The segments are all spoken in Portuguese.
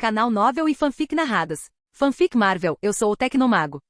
Canal Novel e Fanfic Narradas. Fanfic Marvel, eu sou o Tecnomago.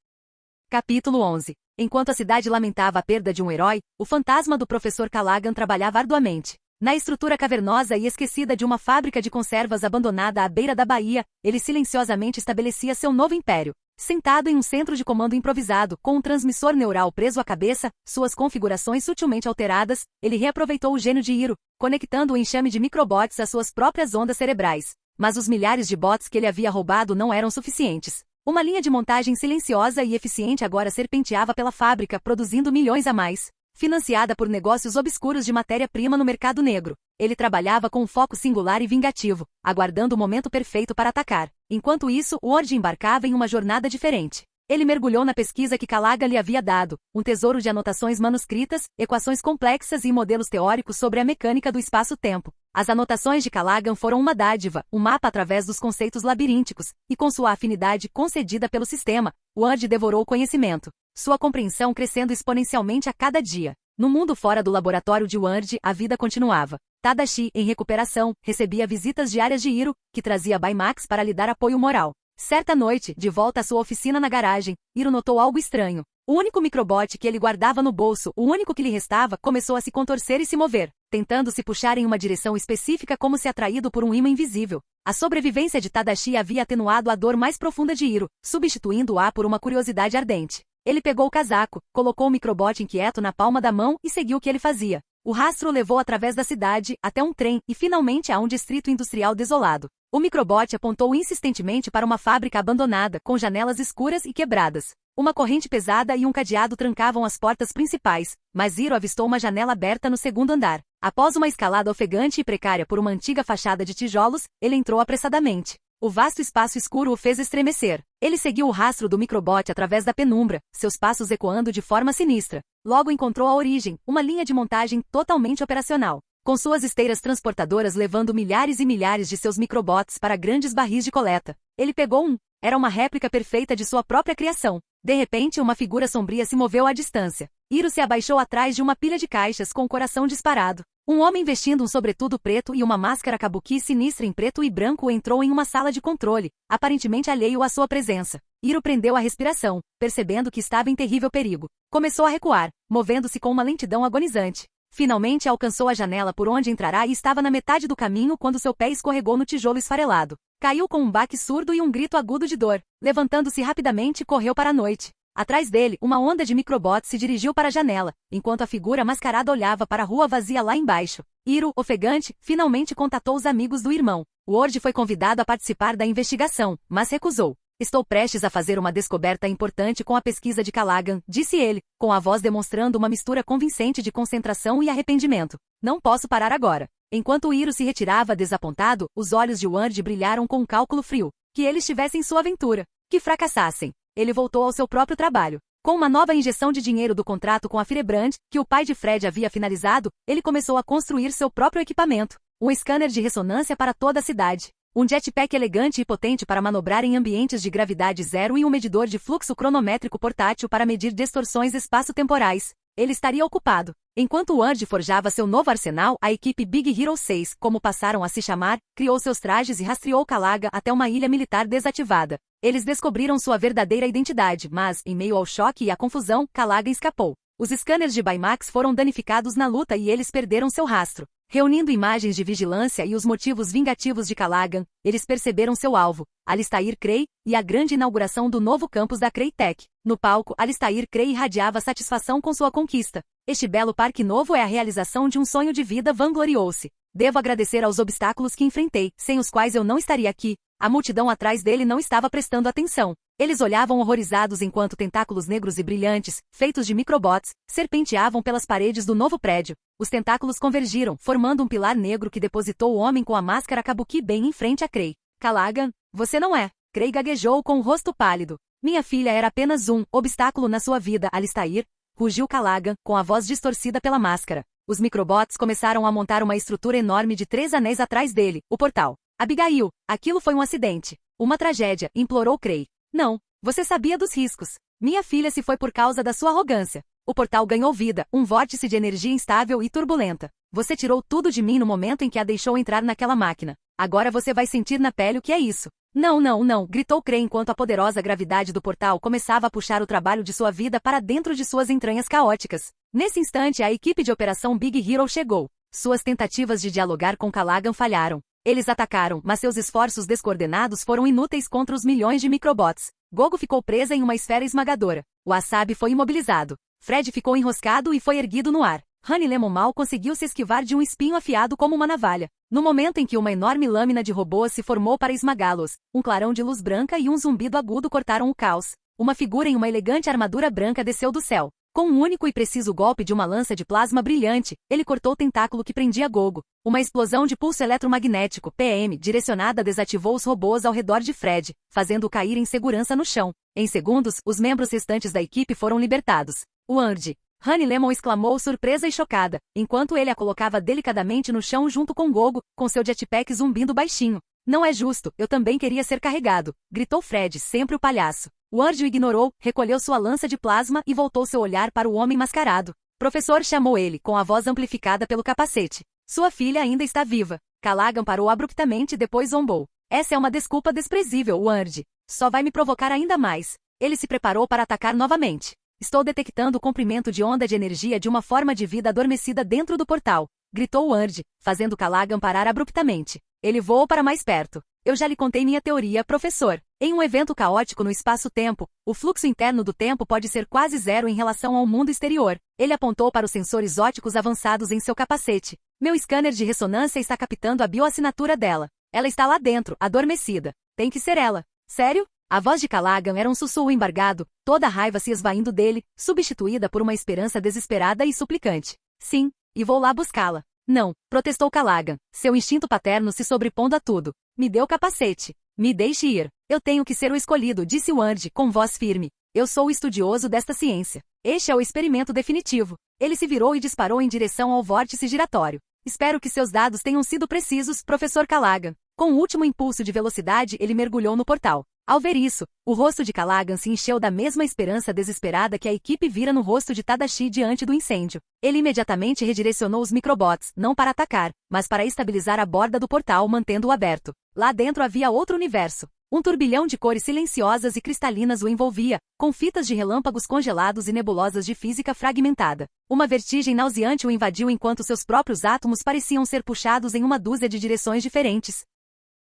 Capítulo 11. Enquanto a cidade lamentava a perda de um herói, o fantasma do professor Callaghan trabalhava arduamente. Na estrutura cavernosa e esquecida de uma fábrica de conservas abandonada à beira da baía, ele silenciosamente estabelecia seu novo império. Sentado em um centro de comando improvisado, com um transmissor neural preso à cabeça, suas configurações sutilmente alteradas, ele reaproveitou o gênio de Hiro, conectando o enxame de microbots às suas próprias ondas cerebrais. Mas os milhares de bots que ele havia roubado não eram suficientes. Uma linha de montagem silenciosa e eficiente agora serpenteava pela fábrica, produzindo milhões a mais. Financiada por negócios obscuros de matéria-prima no mercado negro, ele trabalhava com um foco singular e vingativo, aguardando o momento perfeito para atacar. Enquanto isso, Ward embarcava em uma jornada diferente. Ele mergulhou na pesquisa que Callaghan lhe havia dado, um tesouro de anotações manuscritas, equações complexas e modelos teóricos sobre a mecânica do espaço-tempo. As anotações de Callaghan foram uma dádiva, um mapa através dos conceitos labirínticos, e com sua afinidade concedida pelo sistema, Ward devorou o conhecimento, sua compreensão crescendo exponencialmente a cada dia. No mundo fora do laboratório de Ward, a vida continuava. Tadashi, em recuperação, recebia visitas diárias de Hiro, que trazia Baymax para lhe dar apoio moral. Certa noite, de volta à sua oficina na garagem, Hiro notou algo estranho. O único microbot que ele guardava no bolso, o único que lhe restava, começou a se contorcer e se mover, tentando se puxar em uma direção específica como se atraído por um ímã invisível. A sobrevivência de Tadashi havia atenuado a dor mais profunda de Hiro, substituindo-a por uma curiosidade ardente. Ele pegou o casaco, colocou o microbot inquieto na palma da mão e seguiu o que ele fazia. O rastro o levou através da cidade, até um trem e finalmente a um distrito industrial desolado. O microbot apontou insistentemente para uma fábrica abandonada, com janelas escuras e quebradas. Uma corrente pesada e um cadeado trancavam as portas principais, mas Hiro avistou uma janela aberta no segundo andar. Após uma escalada ofegante e precária por uma antiga fachada de tijolos, ele entrou apressadamente. O vasto espaço escuro o fez estremecer. Ele seguiu o rastro do microbot através da penumbra, seus passos ecoando de forma sinistra. Logo encontrou a origem, uma linha de montagem totalmente operacional, com suas esteiras transportadoras levando milhares e milhares de seus microbots para grandes barris de coleta. Ele pegou um. Era uma réplica perfeita de sua própria criação. De repente, uma figura sombria se moveu à distância. Hiro se abaixou atrás de uma pilha de caixas com o coração disparado. Um homem vestindo um sobretudo preto e uma máscara kabuki sinistra em preto e branco entrou em uma sala de controle, aparentemente alheio à sua presença. Hiro prendeu a respiração, percebendo que estava em terrível perigo. Começou a recuar, movendo-se com uma lentidão agonizante. Finalmente alcançou a janela por onde entrará e estava na metade do caminho quando seu pé escorregou no tijolo esfarelado. Caiu com um baque surdo e um grito agudo de dor. Levantando-se rapidamente, correu para a noite. Atrás dele, uma onda de microbots se dirigiu para a janela, enquanto a figura mascarada olhava para a rua vazia lá embaixo. Hiro, ofegante, finalmente contatou os amigos do irmão. Ward foi convidado a participar da investigação, mas recusou. Estou prestes a fazer uma descoberta importante com a pesquisa de Callaghan, disse ele, com a voz demonstrando uma mistura convincente de concentração e arrependimento. Não posso parar agora. Enquanto Hiro se retirava desapontado, os olhos de Ward brilharam com um cálculo frio. Que eles tivessem sua aventura. Que fracassassem. Ele voltou ao seu próprio trabalho. Com uma nova injeção de dinheiro do contrato com a Firebrand, que o pai de Fred havia finalizado, ele começou a construir seu próprio equipamento. Um scanner de ressonância para toda a cidade. Um jetpack elegante e potente para manobrar em ambientes de gravidade zero e um medidor de fluxo cronométrico portátil para medir distorções espaço-temporais. Ele estaria ocupado. Enquanto Ward forjava seu novo arsenal, a equipe Big Hero 6, como passaram a se chamar, criou seus trajes e rastreou Callaghan até uma ilha militar desativada. Eles descobriram sua verdadeira identidade, mas, em meio ao choque e à confusão, Callaghan escapou. Os scanners de Baymax foram danificados na luta e eles perderam seu rastro. Reunindo imagens de vigilância e os motivos vingativos de Callaghan, eles perceberam seu alvo, Alistair Crey, e a grande inauguração do novo campus da Craytech. No palco, Alistair Crey irradiava satisfação com sua conquista. Este belo parque novo é a realização de um sonho de vida, vangloriou-se. Devo agradecer aos obstáculos que enfrentei, sem os quais eu não estaria aqui. A multidão atrás dele não estava prestando atenção. Eles olhavam horrorizados enquanto tentáculos negros e brilhantes, feitos de microbots, serpenteavam pelas paredes do novo prédio. Os tentáculos convergiram, formando um pilar negro que depositou o homem com a máscara kabuki bem em frente a Crey. Callaghan, você não é. Crey gaguejou com o rosto pálido. Minha filha era apenas um obstáculo na sua vida, Alistair, rugiu Callaghan, com a voz distorcida pela máscara. Os microbots começaram a montar uma estrutura enorme de 3 anéis atrás dele, o portal. Abigail, aquilo foi um acidente. Uma tragédia, implorou Crey. Não, você sabia dos riscos. Minha filha se foi por causa da sua arrogância. O portal ganhou vida, um vórtice de energia instável e turbulenta. Você tirou tudo de mim no momento em que a deixou entrar naquela máquina. Agora você vai sentir na pele o que é isso. Não, não, não, gritou Crê enquanto a poderosa gravidade do portal começava a puxar o trabalho de sua vida para dentro de suas entranhas caóticas. Nesse instante, a equipe de operação Big Hero chegou. Suas tentativas de dialogar com Callaghan falharam. Eles atacaram, mas seus esforços descoordenados foram inúteis contra os milhões de microbots. Gogo ficou presa em uma esfera esmagadora. O Wasabi foi imobilizado. Fred ficou enroscado e foi erguido no ar. Honey Lemon mal conseguiu se esquivar de um espinho afiado como uma navalha. No momento em que uma enorme lâmina de robôs se formou para esmagá-los, um clarão de luz branca e um zumbido agudo cortaram o caos. Uma figura em uma elegante armadura branca desceu do céu. Com um único e preciso golpe de uma lança de plasma brilhante, ele cortou o tentáculo que prendia Gogo. Uma explosão de pulso eletromagnético, PM, direcionada desativou os robôs ao redor de Fred, fazendo-o cair em segurança no chão. Em segundos, os membros restantes da equipe foram libertados. Word! Honey Lemon exclamou surpresa e chocada, enquanto ele a colocava delicadamente no chão junto com Gogo, com seu jetpack zumbindo baixinho. Não é justo, eu também queria ser carregado, gritou Fred, sempre o palhaço. Word o ignorou, recolheu sua lança de plasma e voltou seu olhar para o homem mascarado. Professor chamou ele, com a voz amplificada pelo capacete. Sua filha ainda está viva. Callaghan parou abruptamente e depois zombou. Essa é uma desculpa desprezível, Word. Só vai me provocar ainda mais. Ele se preparou para atacar novamente. Estou detectando o comprimento de onda de energia de uma forma de vida adormecida dentro do portal, gritou Word, fazendo Callaghan parar abruptamente. Ele voou para mais perto. Eu já lhe contei minha teoria, professor. Em um evento caótico no espaço-tempo, o fluxo interno do tempo pode ser quase zero em relação ao mundo exterior. Ele apontou para os sensores ópticos avançados em seu capacete. Meu scanner de ressonância está captando a bioassinatura dela. Ela está lá dentro, adormecida. Tem que ser ela. Sério? A voz de Callaghan era um sussurro embargado, toda a raiva se esvaindo dele, substituída por uma esperança desesperada e suplicante. Sim, e vou lá buscá-la. Não, protestou Callaghan, seu instinto paterno se sobrepondo a tudo. Me dê o capacete. Me deixe ir. Eu tenho que ser o escolhido, disse Word, com voz firme. Eu sou o estudioso desta ciência. Este é o experimento definitivo. Ele se virou e disparou em direção ao vórtice giratório. Espero que seus dados tenham sido precisos, professor Callaghan. Com o último impulso de velocidade, ele mergulhou no portal. Ao ver isso, o rosto de Callaghan se encheu da mesma esperança desesperada que a equipe vira no rosto de Tadashi diante do incêndio. Ele imediatamente redirecionou os microbots, não para atacar, mas para estabilizar a borda do portal mantendo-o aberto. Lá dentro havia outro universo. Um turbilhão de cores silenciosas e cristalinas o envolvia, com fitas de relâmpagos congelados e nebulosas de física fragmentada. Uma vertigem nauseante o invadiu enquanto seus próprios átomos pareciam ser puxados em uma dúzia de direções diferentes.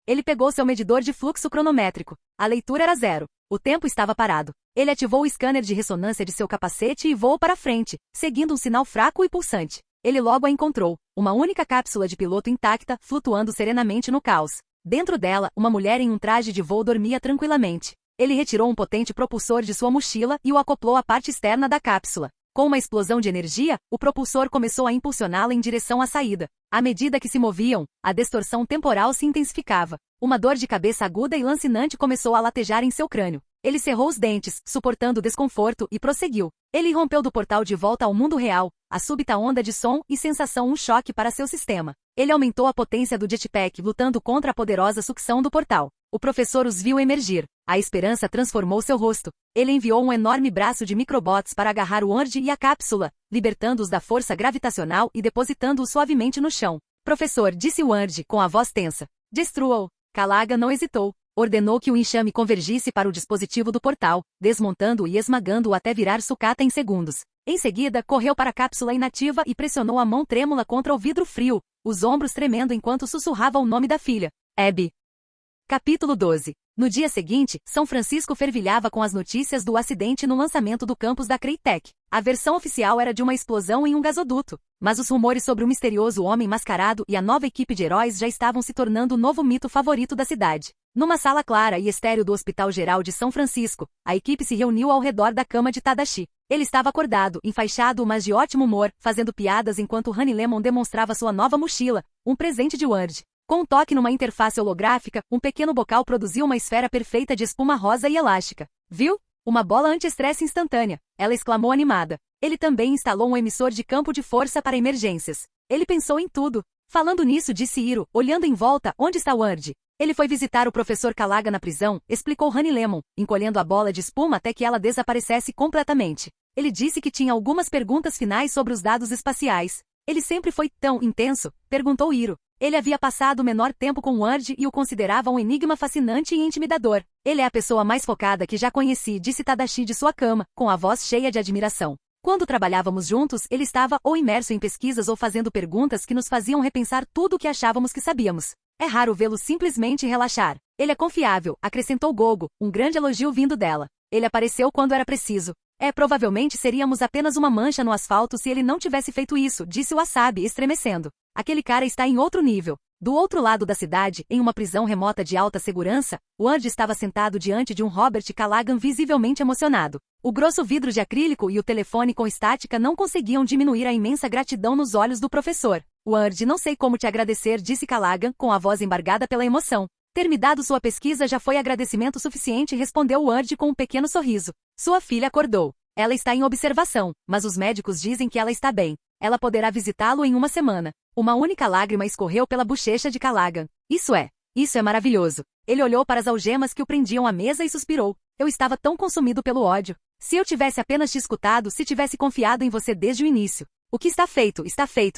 Ele pegou seu medidor de fluxo cronométrico. A leitura era 0. O tempo estava parado. Ele ativou o scanner de ressonância de seu capacete e voou para frente, seguindo um sinal fraco e pulsante. Ele logo a encontrou, uma única cápsula de piloto intacta, flutuando serenamente no caos. Dentro dela, uma mulher em um traje de voo dormia tranquilamente. Ele retirou um potente propulsor de sua mochila e o acoplou à parte externa da cápsula. Com uma explosão de energia, o propulsor começou a impulsioná-la em direção à saída. À medida que se moviam, a distorção temporal se intensificava. Uma dor de cabeça aguda e lancinante começou a latejar em seu crânio. Ele cerrou os dentes, suportando o desconforto, e prosseguiu. Ele rompeu do portal de volta ao mundo real, a súbita onda de som e sensação um choque para seu sistema. Ele aumentou a potência do jetpack lutando contra a poderosa sucção do portal. O professor os viu emergir. A esperança transformou seu rosto. Ele enviou um enorme braço de microbots para agarrar o Word e a cápsula, libertando-os da força gravitacional e depositando-os suavemente no chão. Professor, disse Word, com a voz tensa. Destrua-o. Callaghan não hesitou. Ordenou que o enxame convergisse para o dispositivo do portal, desmontando-o e esmagando-o até virar sucata em segundos. Em seguida, correu para a cápsula inativa e pressionou a mão trêmula contra o vidro frio, os ombros tremendo enquanto sussurrava o nome da filha. Abby. Capítulo 12. No dia seguinte, São Francisco fervilhava com as notícias do acidente no lançamento do campus da Crytek. A versão oficial era de uma explosão em um gasoduto, mas os rumores sobre o misterioso homem mascarado e a nova equipe de heróis já estavam se tornando o novo mito favorito da cidade. Numa sala clara e estéril do Hospital Geral de São Francisco, a equipe se reuniu ao redor da cama de Tadashi. Ele estava acordado, enfaixado mas de ótimo humor, fazendo piadas enquanto Honey Lemon demonstrava sua nova mochila, um presente de Word. Com um toque numa interface holográfica, um pequeno bocal produziu uma esfera perfeita de espuma rosa e elástica. Viu? Uma bola anti-estresse instantânea, ela exclamou animada. Ele também instalou um emissor de campo de força para emergências. Ele pensou em tudo. Falando nisso, disse Hiro, olhando em volta, onde está Word? Ele foi visitar o professor Callaghan na prisão, explicou Honey Lemon, encolhendo a bola de espuma até que ela desaparecesse completamente. Ele disse que tinha algumas perguntas finais sobre os dados espaciais. Ele sempre foi tão intenso? Perguntou Hiro. Ele havia passado o menor tempo com Ward e o considerava um enigma fascinante e intimidador. Ele é a pessoa mais focada que já conheci, disse Tadashi de sua cama, com a voz cheia de admiração. Quando trabalhávamos juntos, ele estava ou imerso em pesquisas ou fazendo perguntas que nos faziam repensar tudo o que achávamos que sabíamos. É raro vê-lo simplesmente relaxar. Ele é confiável, acrescentou Gogo, um grande elogio vindo dela. Ele apareceu quando era preciso. Provavelmente seríamos apenas uma mancha no asfalto se ele não tivesse feito isso, disse Wasabi, estremecendo. Aquele cara está em outro nível. Do outro lado da cidade, em uma prisão remota de alta segurança, Ward estava sentado diante de um Robert Callaghan visivelmente emocionado. O grosso vidro de acrílico e o telefone com estática não conseguiam diminuir a imensa gratidão nos olhos do professor. Ward, não sei como te agradecer, disse Callaghan, com a voz embargada pela emoção. Ter me dado sua pesquisa já foi agradecimento suficiente, respondeu Ward com um pequeno sorriso. Sua filha acordou. Ela está em observação, mas os médicos dizem que ela está bem. Ela poderá visitá-lo em uma semana. Uma única lágrima escorreu pela bochecha de Callaghan. Isso é maravilhoso. Ele olhou para as algemas que o prendiam à mesa e suspirou. Eu estava tão consumido pelo ódio. Se eu tivesse apenas te escutado, se tivesse confiado em você desde o início. O que está feito,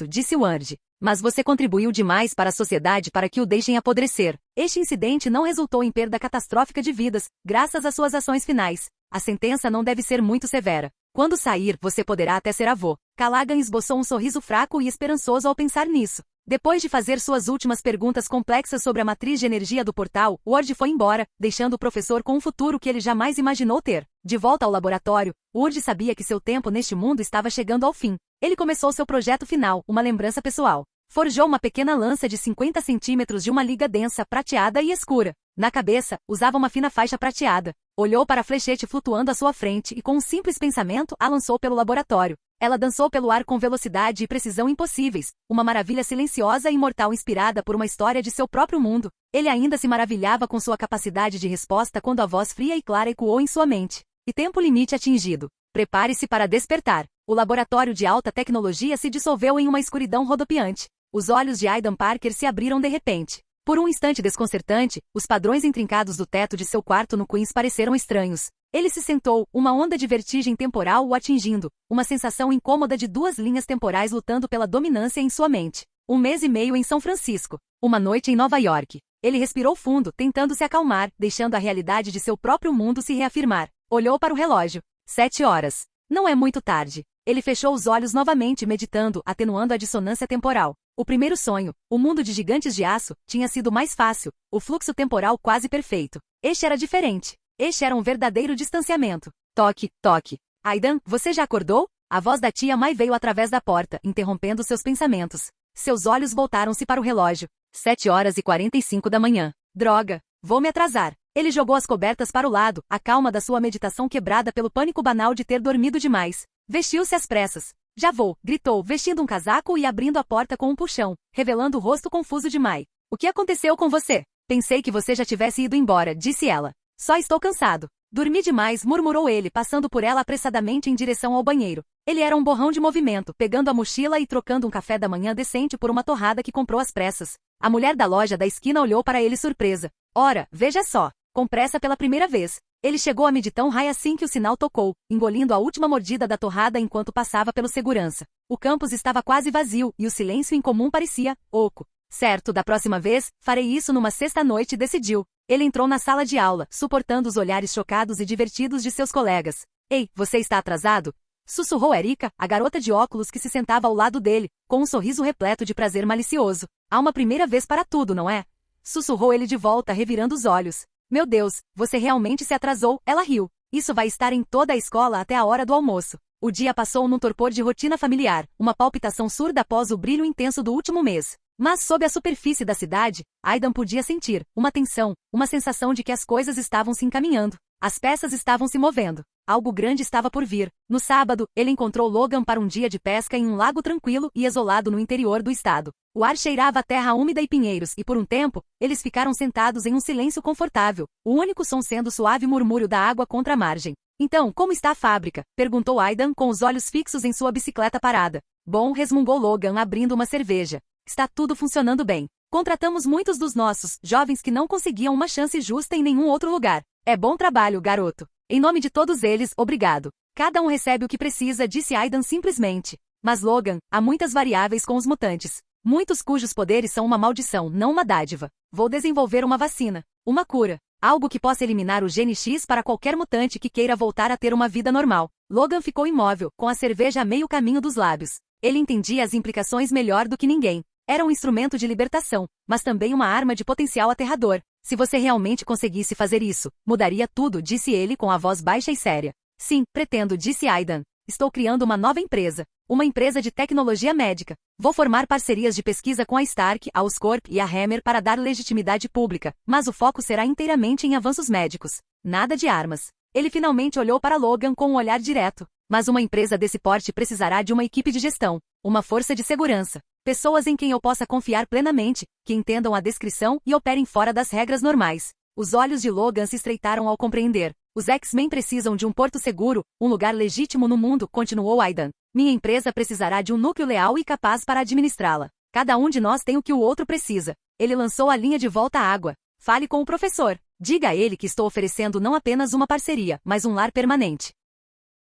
disse Ward. Mas você contribuiu demais para a sociedade para que o deixem apodrecer. Este incidente não resultou em perda catastrófica de vidas, graças às suas ações finais. A sentença não deve ser muito severa. Quando sair, você poderá até ser avô. Callaghan esboçou um sorriso fraco e esperançoso ao pensar nisso. Depois de fazer suas últimas perguntas complexas sobre a matriz de energia do portal, Ward foi embora, deixando o professor com um futuro que ele jamais imaginou ter. De volta ao laboratório, Ward sabia que seu tempo neste mundo estava chegando ao fim. Ele começou seu projeto final, uma lembrança pessoal. Forjou uma pequena lança de 50 centímetros de uma liga densa, prateada e escura. Na cabeça, usava uma fina faixa prateada. Olhou para a flechete flutuando à sua frente e com um simples pensamento, a lançou pelo laboratório. Ela dançou pelo ar com velocidade e precisão impossíveis, uma maravilha silenciosa e imortal inspirada por uma história de seu próprio mundo. Ele ainda se maravilhava com sua capacidade de resposta quando a voz fria e clara ecoou em sua mente. E tempo limite atingido. Prepare-se para despertar. O laboratório de alta tecnologia se dissolveu em uma escuridão rodopiante. Os olhos de Aidan Parker se abriram de repente. Por um instante desconcertante, os padrões intrincados do teto de seu quarto no Queens pareceram estranhos. Ele se sentou, uma onda de vertigem temporal o atingindo, uma sensação incômoda de duas linhas temporais lutando pela dominância em sua mente. 1 mês e meio em São Francisco. Uma noite em Nova York. Ele respirou fundo, tentando se acalmar, deixando a realidade de seu próprio mundo se reafirmar. Olhou para o relógio. 7 horas. Não é muito tarde. Ele fechou os olhos novamente, meditando, atenuando a dissonância temporal. O primeiro sonho, o mundo de gigantes de aço, tinha sido mais fácil, o fluxo temporal quase perfeito. Este era diferente. Este era um verdadeiro distanciamento. Toque, toque. Aidan, você já acordou? A voz da tia Mai veio através da porta, interrompendo seus pensamentos. Seus olhos voltaram-se para o relógio. 7 horas e 45 da manhã. Droga, vou me atrasar. Ele jogou as cobertas para o lado, a calma da sua meditação quebrada pelo pânico banal de ter dormido demais. Vestiu-se às pressas. Já vou, gritou, vestindo um casaco e abrindo a porta com um puxão, revelando o rosto confuso de Mai. O que aconteceu com você? Pensei que você já tivesse ido embora, disse ela. Só estou cansado. Dormi demais, murmurou ele, passando por ela apressadamente em direção ao banheiro. Ele era um borrão de movimento, pegando a mochila e trocando um café da manhã decente por uma torrada que comprou às pressas. A mulher da loja da esquina olhou para ele surpresa. Ora, veja só. Com pressa pela primeira vez. Ele chegou a Midtown High assim que o sinal tocou, engolindo a última mordida da torrada enquanto passava pelo segurança. O campus estava quase vazio e o silêncio incomum parecia oco. Certo, da próxima vez, farei isso numa sexta-noite, decidiu. Ele entrou na sala de aula, suportando os olhares chocados e divertidos de seus colegas. Ei, você está atrasado? Sussurrou Erika, a garota de óculos que se sentava ao lado dele, com um sorriso repleto de prazer malicioso. Há uma primeira vez para tudo, não é? Sussurrou ele de volta, revirando os olhos. Meu Deus, você realmente se atrasou, ela riu. Isso vai estar em toda a escola até a hora do almoço. O dia passou num torpor de rotina familiar, uma palpitação surda após o brilho intenso do último mês. Mas sob a superfície da cidade, Aidan podia sentir uma tensão, uma sensação de que as coisas estavam se encaminhando. As peças estavam se movendo. Algo grande estava por vir. No sábado, ele encontrou Logan para um dia de pesca em um lago tranquilo e isolado no interior do estado. O ar cheirava a terra úmida e pinheiros e por um tempo, eles ficaram sentados em um silêncio confortável, o único som sendo o suave murmúrio da água contra a margem. Então, como está a fábrica? Perguntou Aidan com os olhos fixos em sua bicicleta parada. Bom, resmungou Logan abrindo uma cerveja. Está tudo funcionando bem. Contratamos muitos dos nossos jovens que não conseguiam uma chance justa em nenhum outro lugar. É bom trabalho, garoto. Em nome de todos eles, obrigado. Cada um recebe o que precisa, disse Aidan simplesmente. Mas Logan, há muitas variáveis com os mutantes. Muitos cujos poderes são uma maldição, não uma dádiva. Vou desenvolver uma vacina, uma cura, algo que possa eliminar o gene X para qualquer mutante que queira voltar a ter uma vida normal. Logan ficou imóvel, com a cerveja a meio caminho dos lábios. Ele entendia as implicações melhor do que ninguém. Era um instrumento de libertação, mas também uma arma de potencial aterrador. Se você realmente conseguisse fazer isso, mudaria tudo, disse ele com a voz baixa e séria. Sim, pretendo, disse Aidan. Estou criando uma nova empresa. Uma empresa de tecnologia médica. Vou formar parcerias de pesquisa com a Stark, a Oscorp e a Hammer para dar legitimidade pública, mas o foco será inteiramente em avanços médicos. Nada de armas. Ele finalmente olhou para Logan com um olhar direto. Mas uma empresa desse porte precisará de uma equipe de gestão, uma força de segurança, pessoas em quem eu possa confiar plenamente, que entendam a descrição e operem fora das regras normais. Os olhos de Logan se estreitaram ao compreender. Os X-Men precisam de um porto seguro, um lugar legítimo no mundo, continuou Aidan. Minha empresa precisará de um núcleo leal e capaz para administrá-la. Cada um de nós tem o que o outro precisa. Ele lançou a linha de volta à água. Fale com o professor. Diga a ele que estou oferecendo não apenas uma parceria, mas um lar permanente.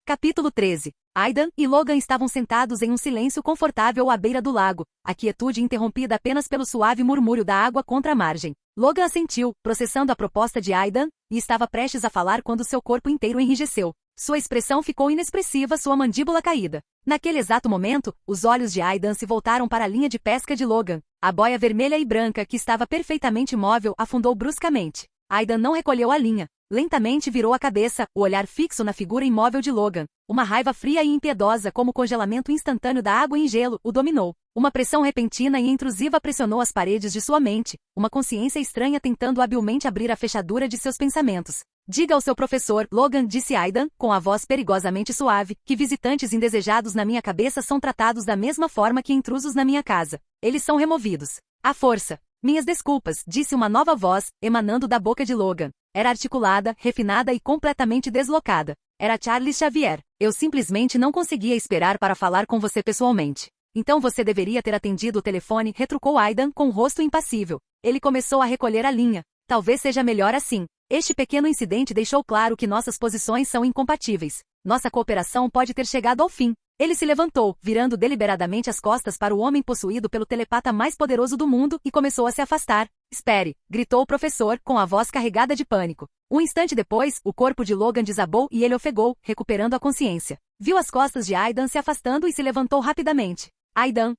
Capítulo 13. Aidan e Logan estavam sentados em um silêncio confortável à beira do lago, a quietude interrompida apenas pelo suave murmúrio da água contra a margem. Logan assentiu, processando a proposta de Aidan, e estava prestes a falar quando seu corpo inteiro enrijeceu. Sua expressão ficou inexpressiva, sua mandíbula caída. Naquele exato momento, os olhos de Aidan se voltaram para a linha de pesca de Logan. A boia vermelha e branca, que estava perfeitamente imóvel, afundou bruscamente. Aidan não recolheu a linha. Lentamente virou a cabeça, o olhar fixo na figura imóvel de Logan. Uma raiva fria e impiedosa como o congelamento instantâneo da água em gelo o dominou. Uma pressão repentina e intrusiva pressionou as paredes de sua mente, uma consciência estranha tentando habilmente abrir a fechadura de seus pensamentos. Diga ao seu professor, Logan, disse Aidan, com a voz perigosamente suave, que visitantes indesejados na minha cabeça são tratados da mesma forma que intrusos na minha casa. Eles são removidos. À força. Minhas desculpas, disse uma nova voz, emanando da boca de Logan. Era articulada, refinada e completamente deslocada. Era Charles Xavier. Eu simplesmente não conseguia esperar para falar com você pessoalmente. Então você deveria ter atendido o telefone, retrucou Aidan com o rosto impassível. Ele começou a recolher a linha. Talvez seja melhor assim. Este pequeno incidente deixou claro que nossas posições são incompatíveis. Nossa cooperação pode ter chegado ao fim. Ele se levantou, virando deliberadamente as costas para o homem possuído pelo telepata mais poderoso do mundo e começou a se afastar. Espere, gritou o professor, com a voz carregada de pânico. Um instante depois, o corpo de Logan desabou e ele ofegou, recuperando a consciência. Viu as costas de Aidan se afastando e se levantou rapidamente. Aidan,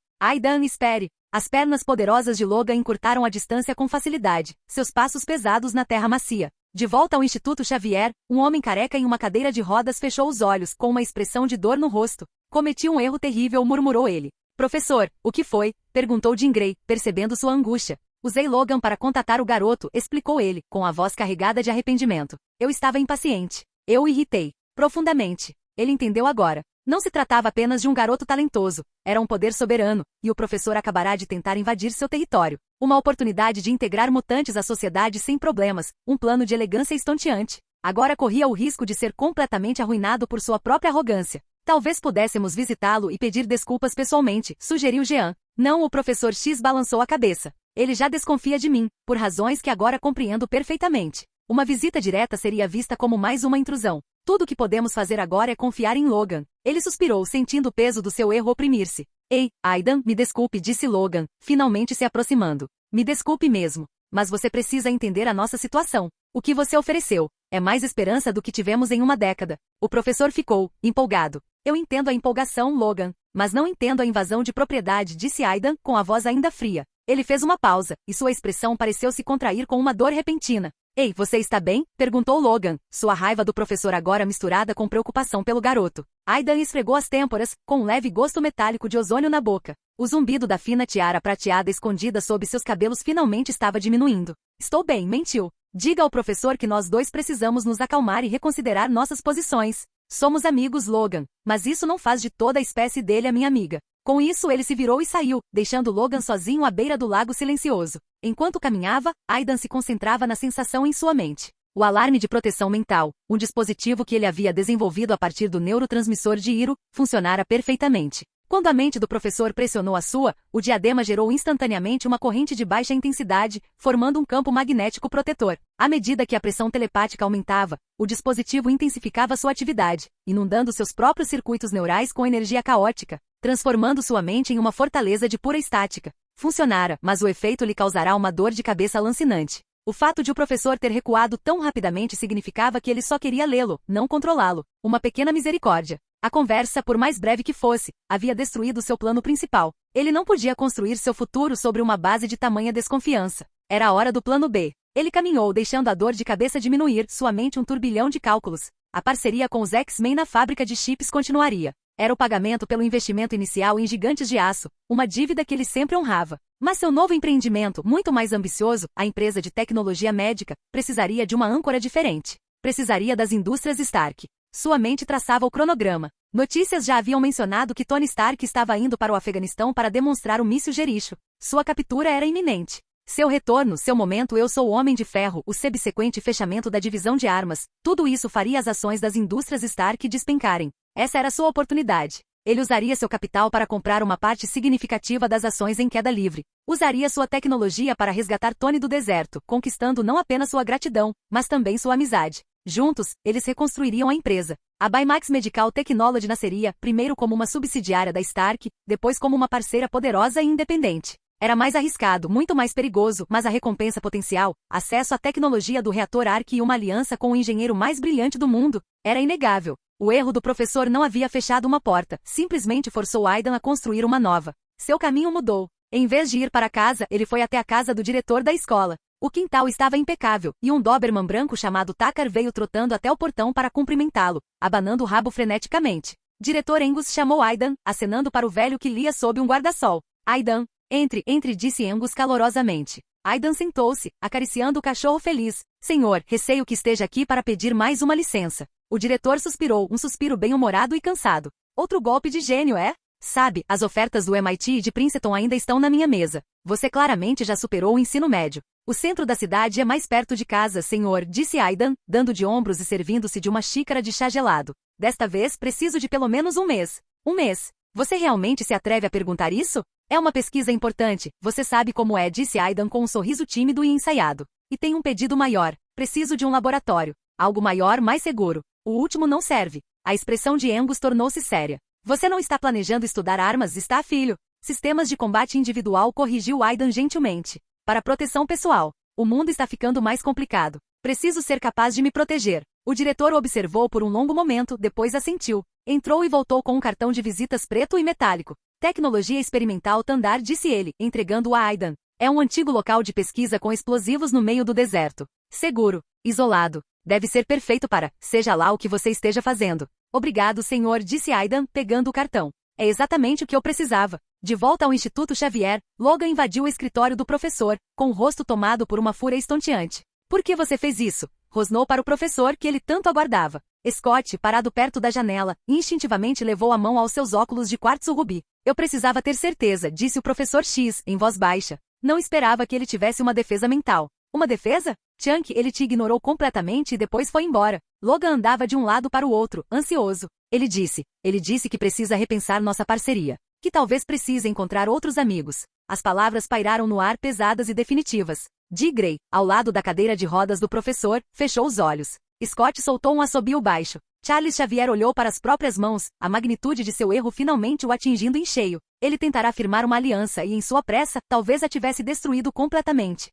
espere. As pernas poderosas de Logan encurtaram a distância com facilidade, seus passos pesados na terra macia. De volta ao Instituto Xavier, um homem careca em uma cadeira de rodas fechou os olhos, com uma expressão de dor no rosto. Cometi um erro terrível, murmurou ele. Professor, o que foi? Perguntou Jean Grey, percebendo sua angústia. Usei Logan para contatar o garoto, explicou ele, com a voz carregada de arrependimento. Eu estava impaciente. Eu o irritei. Profundamente. Ele entendeu agora. Não se tratava apenas de um garoto talentoso. Era um poder soberano, e o professor acabará de tentar invadir seu território. Uma oportunidade de integrar mutantes à sociedade sem problemas, um plano de elegância estonteante. Agora corria o risco de ser completamente arruinado por sua própria arrogância. Talvez pudéssemos visitá-lo e pedir desculpas pessoalmente, sugeriu Jean. Não, o professor X balançou a cabeça. Ele já desconfia de mim, por razões que agora compreendo perfeitamente. Uma visita direta seria vista como mais uma intrusão. Tudo o que podemos fazer agora é confiar em Logan. Ele suspirou, sentindo o peso do seu erro oprimir-se. Ei, Aidan, me desculpe, disse Logan, finalmente se aproximando. Me desculpe mesmo. Mas você precisa entender a nossa situação. O que você ofereceu é mais esperança do que tivemos em uma década. O professor ficou, empolgado. Eu entendo a empolgação, Logan, mas não entendo a invasão de propriedade, disse Aidan, com a voz ainda fria. Ele fez uma pausa, e sua expressão pareceu se contrair com uma dor repentina. Ei, você está bem? Perguntou Logan, sua raiva do professor agora misturada com preocupação pelo garoto. Aidan esfregou as têmporas, com um leve gosto metálico de ozônio na boca. O zumbido da fina tiara prateada escondida sob seus cabelos finalmente estava diminuindo. Estou bem, mentiu. Diga ao professor que nós dois precisamos nos acalmar e reconsiderar nossas posições. Somos amigos, Logan, mas isso não faz de toda a espécie dele a minha amiga. Com isso ele se virou e saiu, deixando Logan sozinho à beira do lago silencioso. Enquanto caminhava, Aidan se concentrava na sensação em sua mente. O alarme de proteção mental, um dispositivo que ele havia desenvolvido a partir do neurotransmissor de Iro, funcionara perfeitamente. Quando a mente do professor pressionou a sua, o diadema gerou instantaneamente uma corrente de baixa intensidade, formando um campo magnético protetor. À medida que a pressão telepática aumentava, o dispositivo intensificava sua atividade, inundando seus próprios circuitos neurais com energia caótica, transformando sua mente em uma fortaleza de pura estática. Funcionara, mas o efeito lhe causará uma dor de cabeça lancinante. O fato de o professor ter recuado tão rapidamente significava que ele só queria lê-lo, não controlá-lo. Uma pequena misericórdia. A conversa, por mais breve que fosse, havia destruído seu plano principal. Ele não podia construir seu futuro sobre uma base de tamanha desconfiança. Era a hora do plano B. Ele caminhou deixando a dor de cabeça diminuir, sua mente um turbilhão de cálculos. A parceria com os X-Men na fábrica de chips continuaria. Era o pagamento pelo investimento inicial em gigantes de aço, uma dívida que ele sempre honrava. Mas seu novo empreendimento, muito mais ambicioso, a empresa de tecnologia médica, precisaria de uma âncora diferente. Precisaria das indústrias Stark. Sua mente traçava o cronograma. Notícias já haviam mencionado que Tony Stark estava indo para o Afeganistão para demonstrar o míssil Jericho. Sua captura era iminente. Seu retorno, seu momento Eu Sou o Homem de Ferro, o subsequente fechamento da divisão de armas, tudo isso faria as ações das indústrias Stark despencarem. Essa era sua oportunidade. Ele usaria seu capital para comprar uma parte significativa das ações em queda livre. Usaria sua tecnologia para resgatar Tony do deserto, conquistando não apenas sua gratidão, mas também sua amizade. Juntos, eles reconstruiriam a empresa. A Bimax Medical Technology nasceria, primeiro como uma subsidiária da Stark, depois como uma parceira poderosa e independente. Era mais arriscado, muito mais perigoso, mas a recompensa potencial, acesso à tecnologia do reator Arc e uma aliança com o engenheiro mais brilhante do mundo, era inegável. O erro do professor não havia fechado uma porta, simplesmente forçou Aidan a construir uma nova. Seu caminho mudou. Em vez de ir para casa, ele foi até a casa do diretor da escola. O quintal estava impecável, e um Doberman branco chamado Takar veio trotando até o portão para cumprimentá-lo, abanando o rabo freneticamente. Diretor Angus chamou Aidan, acenando para o velho que lia sob um guarda-sol. Aidan, entre, disse Angus calorosamente. Aidan sentou-se, acariciando o cachorro feliz. Senhor, receio que esteja aqui para pedir mais uma licença. O diretor suspirou, um suspiro bem-humorado e cansado. Outro golpe de gênio, é? Sabe, as ofertas do MIT e de Princeton ainda estão na minha mesa. Você claramente já superou o ensino médio. O centro da cidade é mais perto de casa, senhor, disse Aidan, dando de ombros e servindo-se de uma xícara de chá gelado. Desta vez, preciso de pelo menos um mês. Um mês. Você realmente se atreve a perguntar isso? É uma pesquisa importante, você sabe como é, disse Aidan com um sorriso tímido e ensaiado. E tem um pedido maior. Preciso de um laboratório. Algo maior, mais seguro. O último não serve. A expressão de Angus tornou-se séria. Você não está planejando estudar armas, está, filho? Sistemas de combate individual, corrigiu Aidan gentilmente. Para proteção pessoal. O mundo está ficando mais complicado. Preciso ser capaz de me proteger. O diretor o observou por um longo momento, depois assentiu. Entrou e voltou com um cartão de visitas preto e metálico. Tecnologia experimental Tandar, disse ele, entregando-o a Aidan. É um antigo local de pesquisa com explosivos no meio do deserto. Seguro. Isolado. Deve ser perfeito para, seja lá o que você esteja fazendo. Obrigado, senhor, disse Aidan, pegando o cartão. É exatamente o que eu precisava. De volta ao Instituto Xavier, Logan invadiu o escritório do professor, com o rosto tomado por uma fúria estonteante. Por que você fez isso? Rosnou para o professor que ele tanto aguardava. Scott, parado perto da janela, instintivamente levou a mão aos seus óculos de quartzo rubi. Eu precisava ter certeza, disse o professor X, em voz baixa. Não esperava que ele tivesse uma defesa mental. Uma defesa? Chunk, ele te ignorou completamente e depois foi embora. Logan andava de um lado para o outro, ansioso. Ele disse que precisa repensar nossa parceria. Que talvez precise encontrar outros amigos. As palavras pairaram no ar pesadas e definitivas. Dee Grey, ao lado da cadeira de rodas do professor, fechou os olhos. Scott soltou um assobio baixo. Charles Xavier olhou para as próprias mãos, a magnitude de seu erro finalmente o atingindo em cheio. Ele tentará firmar uma aliança e, em sua pressa, talvez a tivesse destruído completamente.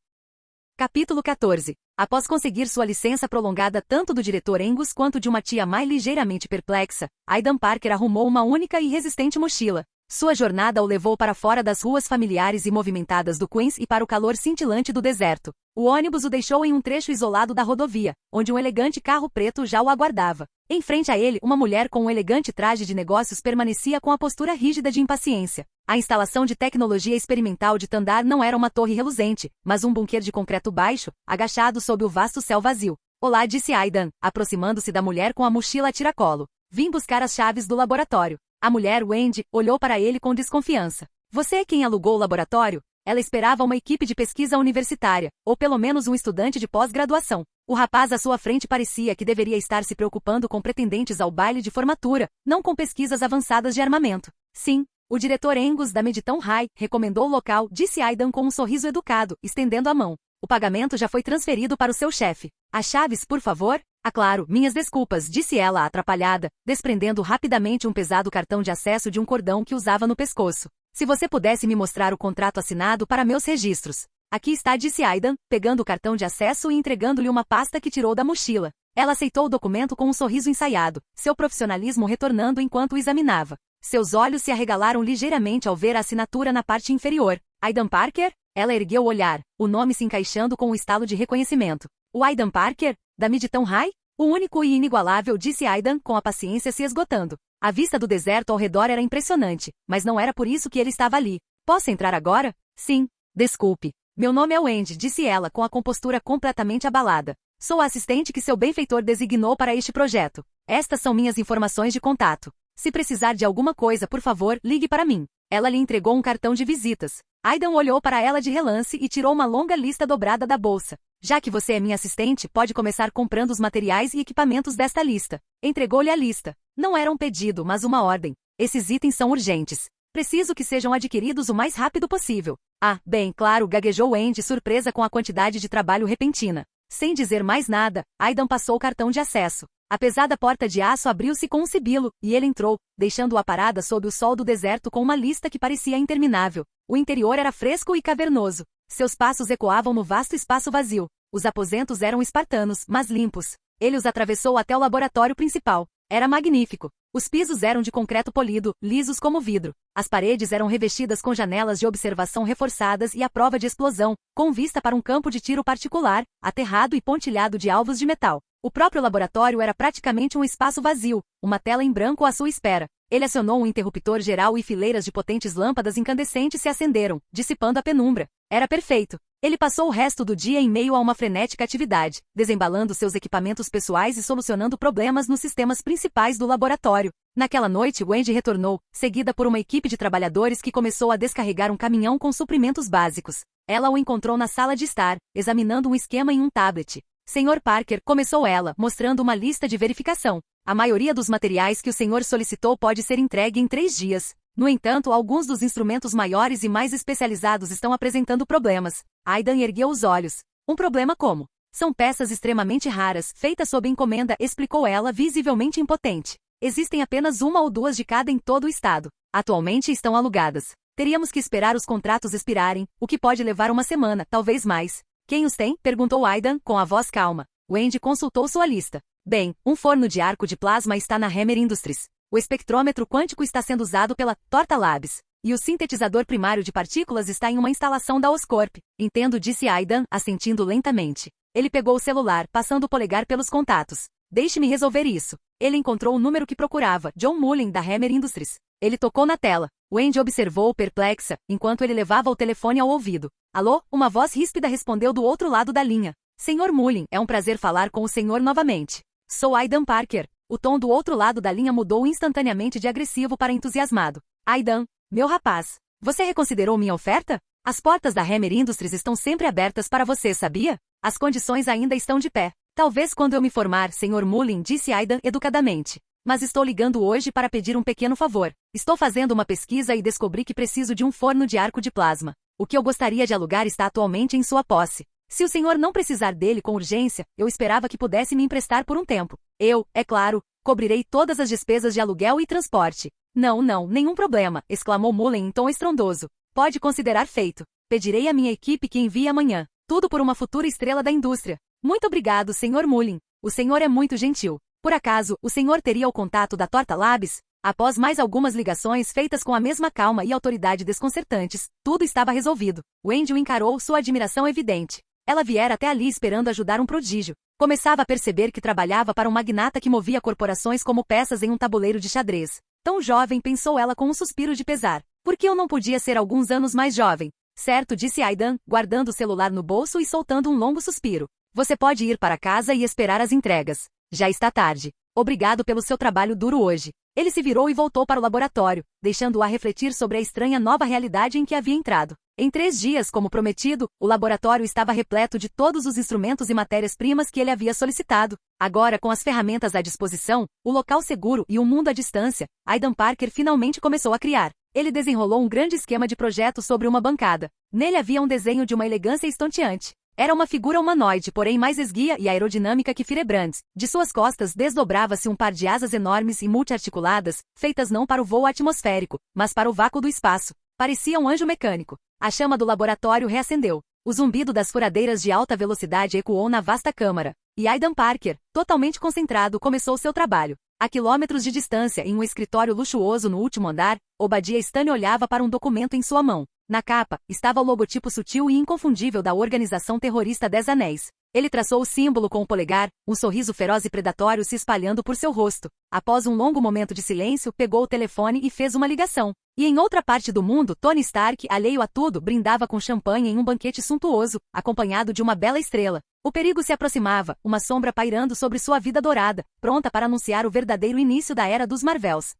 Capítulo 14. Após conseguir sua licença prolongada tanto do diretor Angus quanto de uma tia mais ligeiramente perplexa, Aidan Parker arrumou uma única e resistente mochila. Sua jornada o levou para fora das ruas familiares e movimentadas do Queens e para o calor cintilante do deserto. O ônibus o deixou em um trecho isolado da rodovia, onde um elegante carro preto já o aguardava. Em frente a ele, uma mulher com um elegante traje de negócios permanecia com a postura rígida de impaciência. A instalação de tecnologia experimental de Tandar não era uma torre reluzente, mas um bunker de concreto baixo, agachado sob o vasto céu vazio. Olá, disse Aidan, aproximando-se da mulher com a mochila a tiracolo. Vim buscar as chaves do laboratório. A mulher, Wendy, olhou para ele com desconfiança. Você é quem alugou o laboratório? Ela esperava uma equipe de pesquisa universitária, ou pelo menos um estudante de pós-graduação. O rapaz à sua frente parecia que deveria estar se preocupando com pretendentes ao baile de formatura, não com pesquisas avançadas de armamento. Sim, O diretor Angus da Mediton High recomendou o local, disse Aidan com um sorriso educado, estendendo a mão. O pagamento já foi transferido para o seu chefe. As chaves, por favor? Ah, claro, minhas desculpas, disse ela atrapalhada, desprendendo rapidamente um pesado cartão de acesso de um cordão que usava no pescoço. Se você pudesse me mostrar o contrato assinado para meus registros. Aqui está, disse Aidan, pegando o cartão de acesso e entregando-lhe uma pasta que tirou da mochila. Ela aceitou o documento com um sorriso ensaiado, seu profissionalismo retornando enquanto o examinava. Seus olhos se arregalaram ligeiramente ao ver a assinatura na parte inferior. Aidan Parker? Ela ergueu o olhar, o nome se encaixando com um estalo de reconhecimento. O Aidan Parker? Da Mediton High? O único e inigualável, disse Aidan, com a paciência se esgotando. A vista do deserto ao redor era impressionante, mas não era por isso que ele estava ali. Posso entrar agora? Sim. Desculpe. Meu nome é Wendy, disse ela com a compostura completamente abalada. Sou a assistente que seu benfeitor designou para este projeto. Estas são minhas informações de contato. Se precisar de alguma coisa, por favor, ligue para mim. Ela lhe entregou um cartão de visitas. Aidan olhou para ela de relance e tirou uma longa lista dobrada da bolsa. Já que você é minha assistente, pode começar comprando os materiais e equipamentos desta lista. Entregou-lhe a lista. Não era um pedido, mas uma ordem. Esses itens são urgentes. Preciso que sejam adquiridos o mais rápido possível. Ah, bem, claro, gaguejou Wendy, surpresa com a quantidade de trabalho repentina. Sem dizer mais nada, Aidan passou o cartão de acesso. A pesada porta de aço abriu-se com um sibilo, e ele entrou, deixando-a parada sob o sol do deserto com uma lista que parecia interminável. O interior era fresco e cavernoso. Seus passos ecoavam no vasto espaço vazio. Os aposentos eram espartanos, mas limpos. Ele os atravessou até o laboratório principal. Era magnífico. Os pisos eram de concreto polido, lisos como vidro. As paredes eram revestidas com janelas de observação reforçadas e à prova de explosão, com vista para um campo de tiro particular, aterrado e pontilhado de alvos de metal. O próprio laboratório era praticamente um espaço vazio, uma tela em branco à sua espera. Ele acionou um interruptor geral e fileiras de potentes lâmpadas incandescentes se acenderam, dissipando a penumbra. Era perfeito. Ele passou o resto do dia em meio a uma frenética atividade, desembalando seus equipamentos pessoais e solucionando problemas nos sistemas principais do laboratório. Naquela noite, Wendy retornou, seguida por uma equipe de trabalhadores que começou a descarregar um caminhão com suprimentos básicos. Ela o encontrou na sala de estar, examinando um esquema em um tablet. Sr. Parker, começou ela, mostrando uma lista de verificação. A maioria dos materiais que o senhor solicitou pode ser entregue em 3 dias. No entanto, alguns dos instrumentos maiores e mais especializados estão apresentando problemas. Aidan ergueu os olhos. Um problema como? São peças extremamente raras, feitas sob encomenda, explicou ela, visivelmente impotente. Existem apenas 1 ou 2 de cada em todo o estado. Atualmente estão alugadas. Teríamos que esperar os contratos expirarem, o que pode levar uma semana, talvez mais. Quem os tem? Perguntou Aidan, com a voz calma. Wendy consultou sua lista. Bem, um forno de arco de plasma está na Hammer Industries. O espectrômetro quântico está sendo usado pela Torta Labs. E o sintetizador primário de partículas está em uma instalação da Oscorp. Entendo, disse Aidan, assentindo lentamente. Ele pegou o celular, passando o polegar pelos contatos. Deixe-me resolver isso. Ele encontrou o número que procurava, John Mullen, da Hammer Industries. Ele tocou na tela. Wendy observou-o perplexa, enquanto ele levava o telefone ao ouvido. Alô? Uma voz ríspida respondeu do outro lado da linha. Senhor Mullen, é um prazer falar com o senhor novamente. Sou Aidan Parker. O tom do outro lado da linha mudou instantaneamente de agressivo para entusiasmado. Aidan, meu rapaz, você reconsiderou minha oferta? As portas da Hammer Industries estão sempre abertas para você, sabia? As condições ainda estão de pé. Talvez quando eu me formar, Sr. Mullen, disse Aidan educadamente. Mas estou ligando hoje para pedir um pequeno favor. Estou fazendo uma pesquisa e descobri que preciso de um forno de arco de plasma. O que eu gostaria de alugar está atualmente em sua posse. Se o senhor não precisar dele com urgência, eu esperava que pudesse me emprestar por um tempo. Eu, é claro, cobrirei todas as despesas de aluguel e transporte. Não, nenhum problema, exclamou Mullen em tom estrondoso. Pode considerar feito. Pedirei à minha equipe que envie amanhã. Tudo por uma futura estrela da indústria. Muito obrigado, Sr. Mullen. O senhor é muito gentil. Por acaso, o senhor teria o contato da Torta Labs? Após mais algumas ligações feitas com a mesma calma e autoridade desconcertantes, tudo estava resolvido. Wendy o encarou, sua admiração evidente. Ela viera até ali esperando ajudar um prodígio. Começava a perceber que trabalhava para um magnata que movia corporações como peças em um tabuleiro de xadrez. Tão jovem, pensou ela com um suspiro de pesar. Por que eu não podia ser alguns anos mais jovem? Certo, disse Aidan, guardando o celular no bolso e soltando um longo suspiro. Você pode ir para casa e esperar as entregas. Já está tarde. Obrigado pelo seu trabalho duro hoje. Ele se virou e voltou para o laboratório, deixando-a refletir sobre a estranha nova realidade em que havia entrado. Em 3 dias, como prometido, o laboratório estava repleto de todos os instrumentos e matérias-primas que ele havia solicitado. Agora, com as ferramentas à disposição, o local seguro e o mundo à distância, Aidan Parker finalmente começou a criar. Ele desenrolou um grande esquema de projeto sobre uma bancada. Nele havia um desenho de uma elegância estonteante. Era uma figura humanoide, porém mais esguia e aerodinâmica que Firebrands. De suas costas desdobrava-se um par de asas enormes e multiarticuladas, feitas não para o voo atmosférico, mas para o vácuo do espaço. Parecia um anjo mecânico. A chama do laboratório reacendeu. O zumbido das furadeiras de alta velocidade ecoou na vasta câmara. E Aidan Parker, totalmente concentrado, começou seu trabalho. A quilômetros de distância, em um escritório luxuoso no último andar, Obadiah Stane olhava para um documento em sua mão. Na capa, estava o logotipo sutil e inconfundível da organização terrorista 10 Anéis. Ele traçou o símbolo com o polegar, um sorriso feroz e predatório se espalhando por seu rosto. Após um longo momento de silêncio, pegou o telefone e fez uma ligação. E em outra parte do mundo, Tony Stark, alheio a tudo, brindava com champanhe em um banquete suntuoso, acompanhado de uma bela estrela. O perigo se aproximava, uma sombra pairando sobre sua vida dourada, pronta para anunciar o verdadeiro início da Era dos Marvels.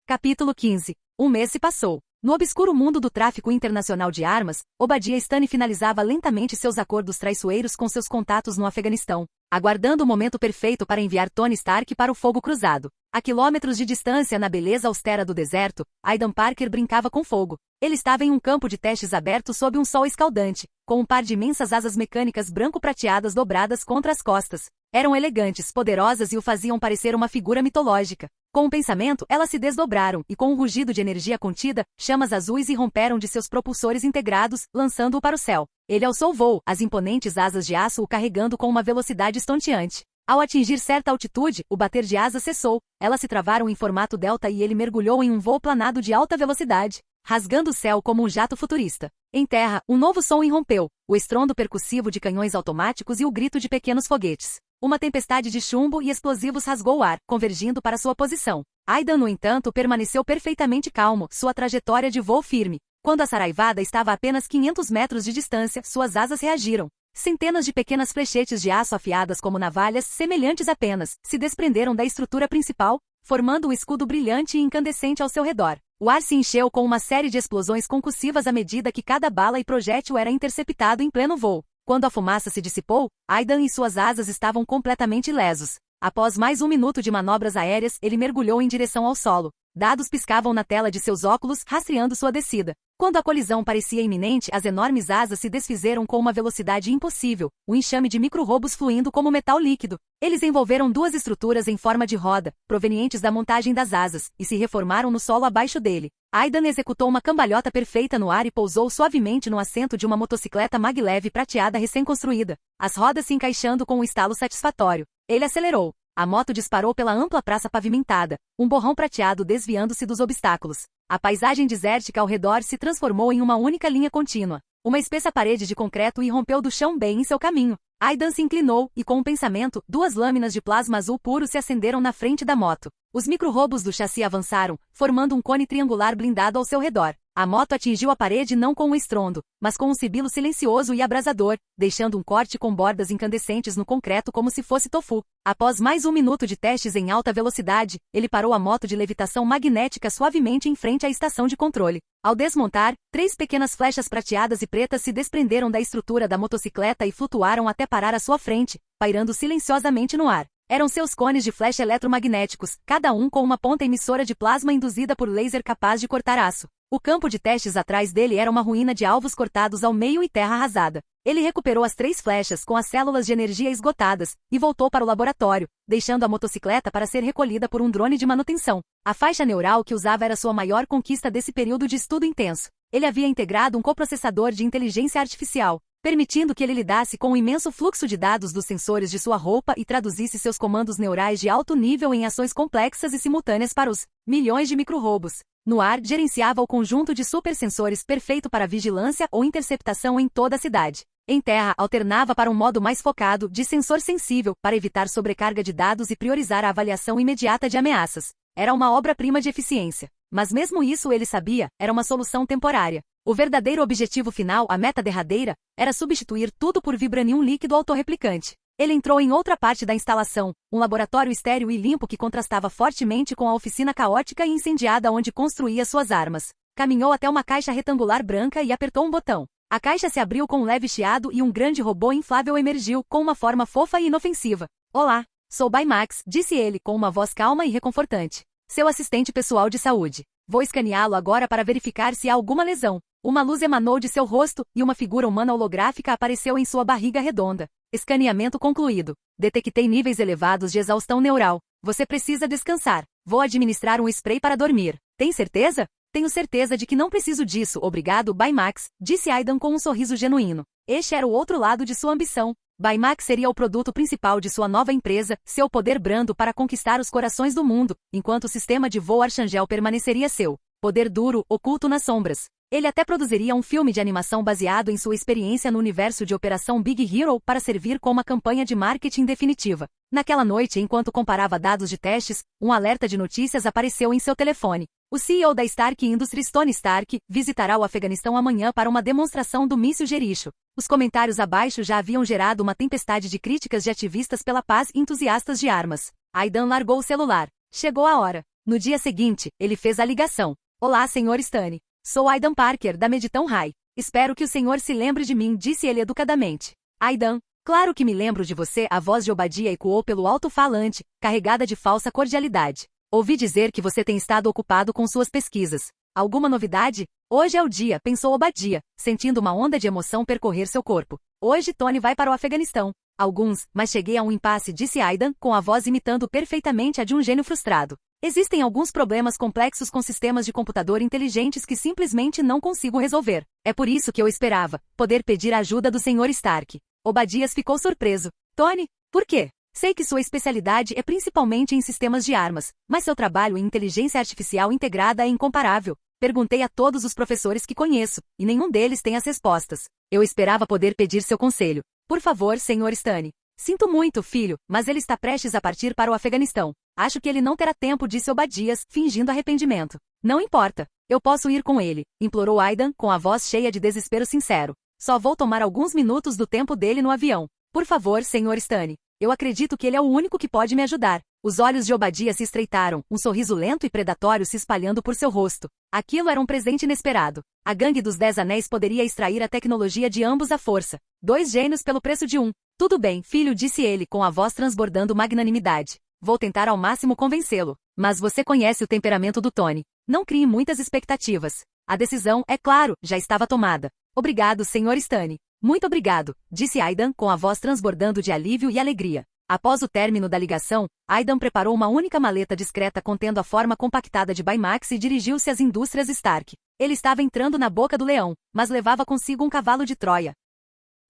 Capítulo 15. Um mês se passou. No obscuro mundo do tráfico internacional de armas, Obadiah Stane finalizava lentamente seus acordos traiçoeiros com seus contatos no Afeganistão, aguardando o momento perfeito para enviar Tony Stark para o fogo cruzado. A quilômetros de distância na beleza austera do deserto, Aidan Parker brincava com fogo. Ele estava em um campo de testes aberto sob um sol escaldante, com um par de imensas asas mecânicas branco-prateadas dobradas contra as costas. Eram elegantes, poderosas e o faziam parecer uma figura mitológica. Com um pensamento, elas se desdobraram, e com um rugido de energia contida, chamas azuis irromperam de seus propulsores integrados, lançando-o para o céu. Ele alçou voo, as imponentes asas de aço o carregando com uma velocidade estonteante. Ao atingir certa altitude, o bater de asas cessou, elas se travaram em formato delta e ele mergulhou em um voo planado de alta velocidade, rasgando o céu como um jato futurista. Em terra, um novo som irrompeu, o estrondo percussivo de canhões automáticos e o grito de pequenos foguetes. Uma tempestade de chumbo e explosivos rasgou o ar, convergindo para sua posição. Aidan, no entanto, permaneceu perfeitamente calmo, sua trajetória de voo firme. Quando a saraivada estava a apenas 500 metros de distância, suas asas reagiram. Centenas de pequenas flechetes de aço afiadas como navalhas, semelhantes a penas, se desprenderam da estrutura principal, formando um escudo brilhante e incandescente ao seu redor. O ar se encheu com uma série de explosões concussivas à medida que cada bala e projétil era interceptado em pleno voo. Quando a fumaça se dissipou, Aidan e suas asas estavam completamente ilesos. Após mais um minuto de manobras aéreas, ele mergulhou em direção ao solo. Dados piscavam na tela de seus óculos, rastreando sua descida. Quando a colisão parecia iminente, as enormes asas se desfizeram com uma velocidade impossível, um enxame de micro-robos fluindo como metal líquido. Eles envolveram duas estruturas em forma de roda, provenientes da montagem das asas, e se reformaram no solo abaixo dele. Aidan executou uma cambalhota perfeita no ar e pousou suavemente no assento de uma motocicleta maglev prateada recém-construída, as rodas se encaixando com um estalo satisfatório. Ele acelerou. A moto disparou pela ampla praça pavimentada, um borrão prateado desviando-se dos obstáculos. A paisagem desértica ao redor se transformou em uma única linha contínua. Uma espessa parede de concreto irrompeu do chão bem em seu caminho. Aidan se inclinou, e com um pensamento, duas lâminas de plasma azul puro se acenderam na frente da moto. Os micro-robos do chassi avançaram, formando um cone triangular blindado ao seu redor. A moto atingiu a parede não com um estrondo, mas com um sibilo silencioso e abrasador, deixando um corte com bordas incandescentes no concreto como se fosse tofu. Após mais um minuto de testes em alta velocidade, ele parou a moto de levitação magnética suavemente em frente à estação de controle. Ao desmontar, 3 pequenas flechas prateadas e pretas se desprenderam da estrutura da motocicleta e flutuaram até parar à sua frente, pairando silenciosamente no ar. Eram seus cones de flecha eletromagnéticos, cada um com uma ponta emissora de plasma induzida por laser capaz de cortar aço. O campo de testes atrás dele era uma ruína de alvos cortados ao meio e terra arrasada. Ele recuperou as 3 flechas com as células de energia esgotadas e voltou para o laboratório, deixando a motocicleta para ser recolhida por um drone de manutenção. A faixa neural que usava era sua maior conquista desse período de estudo intenso. Ele havia integrado um coprocessador de inteligência artificial, permitindo que ele lidasse com o imenso fluxo de dados dos sensores de sua roupa e traduzisse seus comandos neurais de alto nível em ações complexas e simultâneas para os milhões de micro-robos. No ar, gerenciava o conjunto de supersensores perfeito para vigilância ou interceptação em toda a cidade. Em terra, alternava para um modo mais focado, de sensor sensível, para evitar sobrecarga de dados e priorizar a avaliação imediata de ameaças. Era uma obra-prima de eficiência. Mas mesmo isso ele sabia, era uma solução temporária. O verdadeiro objetivo final, a meta derradeira, era substituir tudo por vibranium líquido autorreplicante. Ele entrou em outra parte da instalação, um laboratório estéril e limpo que contrastava fortemente com a oficina caótica e incendiada onde construía suas armas. Caminhou até uma caixa retangular branca e apertou um botão. A caixa se abriu com um leve chiado e um grande robô inflável emergiu, com uma forma fofa e inofensiva. Olá, sou Baymax, disse ele com uma voz calma e reconfortante. Seu assistente pessoal de saúde. Vou escaneá-lo agora para verificar se há alguma lesão. Uma luz emanou de seu rosto, e uma figura humana holográfica apareceu em sua barriga redonda. Escaneamento concluído. Detectei níveis elevados de exaustão neural. Você precisa descansar. Vou administrar um spray para dormir. Tem certeza? Tenho certeza de que não preciso disso, obrigado, Baymax, disse Aidan com um sorriso genuíno. Este era o outro lado de sua ambição. Baymax seria o produto principal de sua nova empresa, seu poder brando para conquistar os corações do mundo, enquanto o sistema de voo Archangel permaneceria seu poder duro, oculto nas sombras. Ele até produziria um filme de animação baseado em sua experiência no universo de Operação Big Hero para servir como uma campanha de marketing definitiva. Naquela noite, enquanto comparava dados de testes, um alerta de notícias apareceu em seu telefone. O CEO da Stark Industries, Tony Stark, visitará o Afeganistão amanhã para uma demonstração do míssil Jericho. Os comentários abaixo já haviam gerado uma tempestade de críticas de ativistas pela paz e entusiastas de armas. Aidan largou o celular. Chegou a hora. No dia seguinte, ele fez a ligação. Olá, Sr. Stane. Sou Aidan Parker, da Mediton High. Espero que o senhor se lembre de mim, disse ele educadamente. Aidan, claro que me lembro de você, a voz de Obadiah ecoou pelo alto-falante, carregada de falsa cordialidade. Ouvi dizer que você tem estado ocupado com suas pesquisas. Alguma novidade? Hoje é o dia, pensou Obadiah, sentindo uma onda de emoção percorrer seu corpo. Hoje Tony vai para o Afeganistão. Alguns, mas cheguei a um impasse, disse Aidan, com a voz imitando perfeitamente a de um gênio frustrado. Existem alguns problemas complexos com sistemas de computador inteligentes que simplesmente não consigo resolver. É por isso que eu esperava poder pedir a ajuda do Sr. Stark. Obadiah ficou surpreso. Tony, por quê? Sei que sua especialidade é principalmente em sistemas de armas, mas seu trabalho em inteligência artificial integrada é incomparável. Perguntei a todos os professores que conheço, e nenhum deles tem as respostas. Eu esperava poder pedir seu conselho. Por favor, Sr. Stane. Sinto muito, filho, mas ele está prestes a partir para o Afeganistão. Acho que ele não terá tempo, disse Obadiah, fingindo arrependimento. Não importa. Eu posso ir com ele, implorou Aidan, com a voz cheia de desespero sincero. Só vou tomar alguns minutos do tempo dele no avião. Por favor, Sr. Stane. Eu acredito que ele é o único que pode me ajudar. Os olhos de Obadiah se estreitaram, um sorriso lento e predatório se espalhando por seu rosto. Aquilo era um presente inesperado. A gangue dos 10 Anéis poderia extrair a tecnologia de ambos à força. 2 gênios pelo preço de um. Tudo bem, filho, disse ele, com a voz transbordando magnanimidade. Vou tentar ao máximo convencê-lo. Mas você conhece o temperamento do Tony. Não crie muitas expectativas. A decisão, é claro, já estava tomada. Obrigado, Sr. Stane. Muito obrigado, disse Aidan, com a voz transbordando de alívio e alegria. Após o término da ligação, Aidan preparou uma única maleta discreta contendo a forma compactada de Baymax e dirigiu-se às indústrias Stark. Ele estava entrando na boca do leão, mas levava consigo um cavalo de Troia.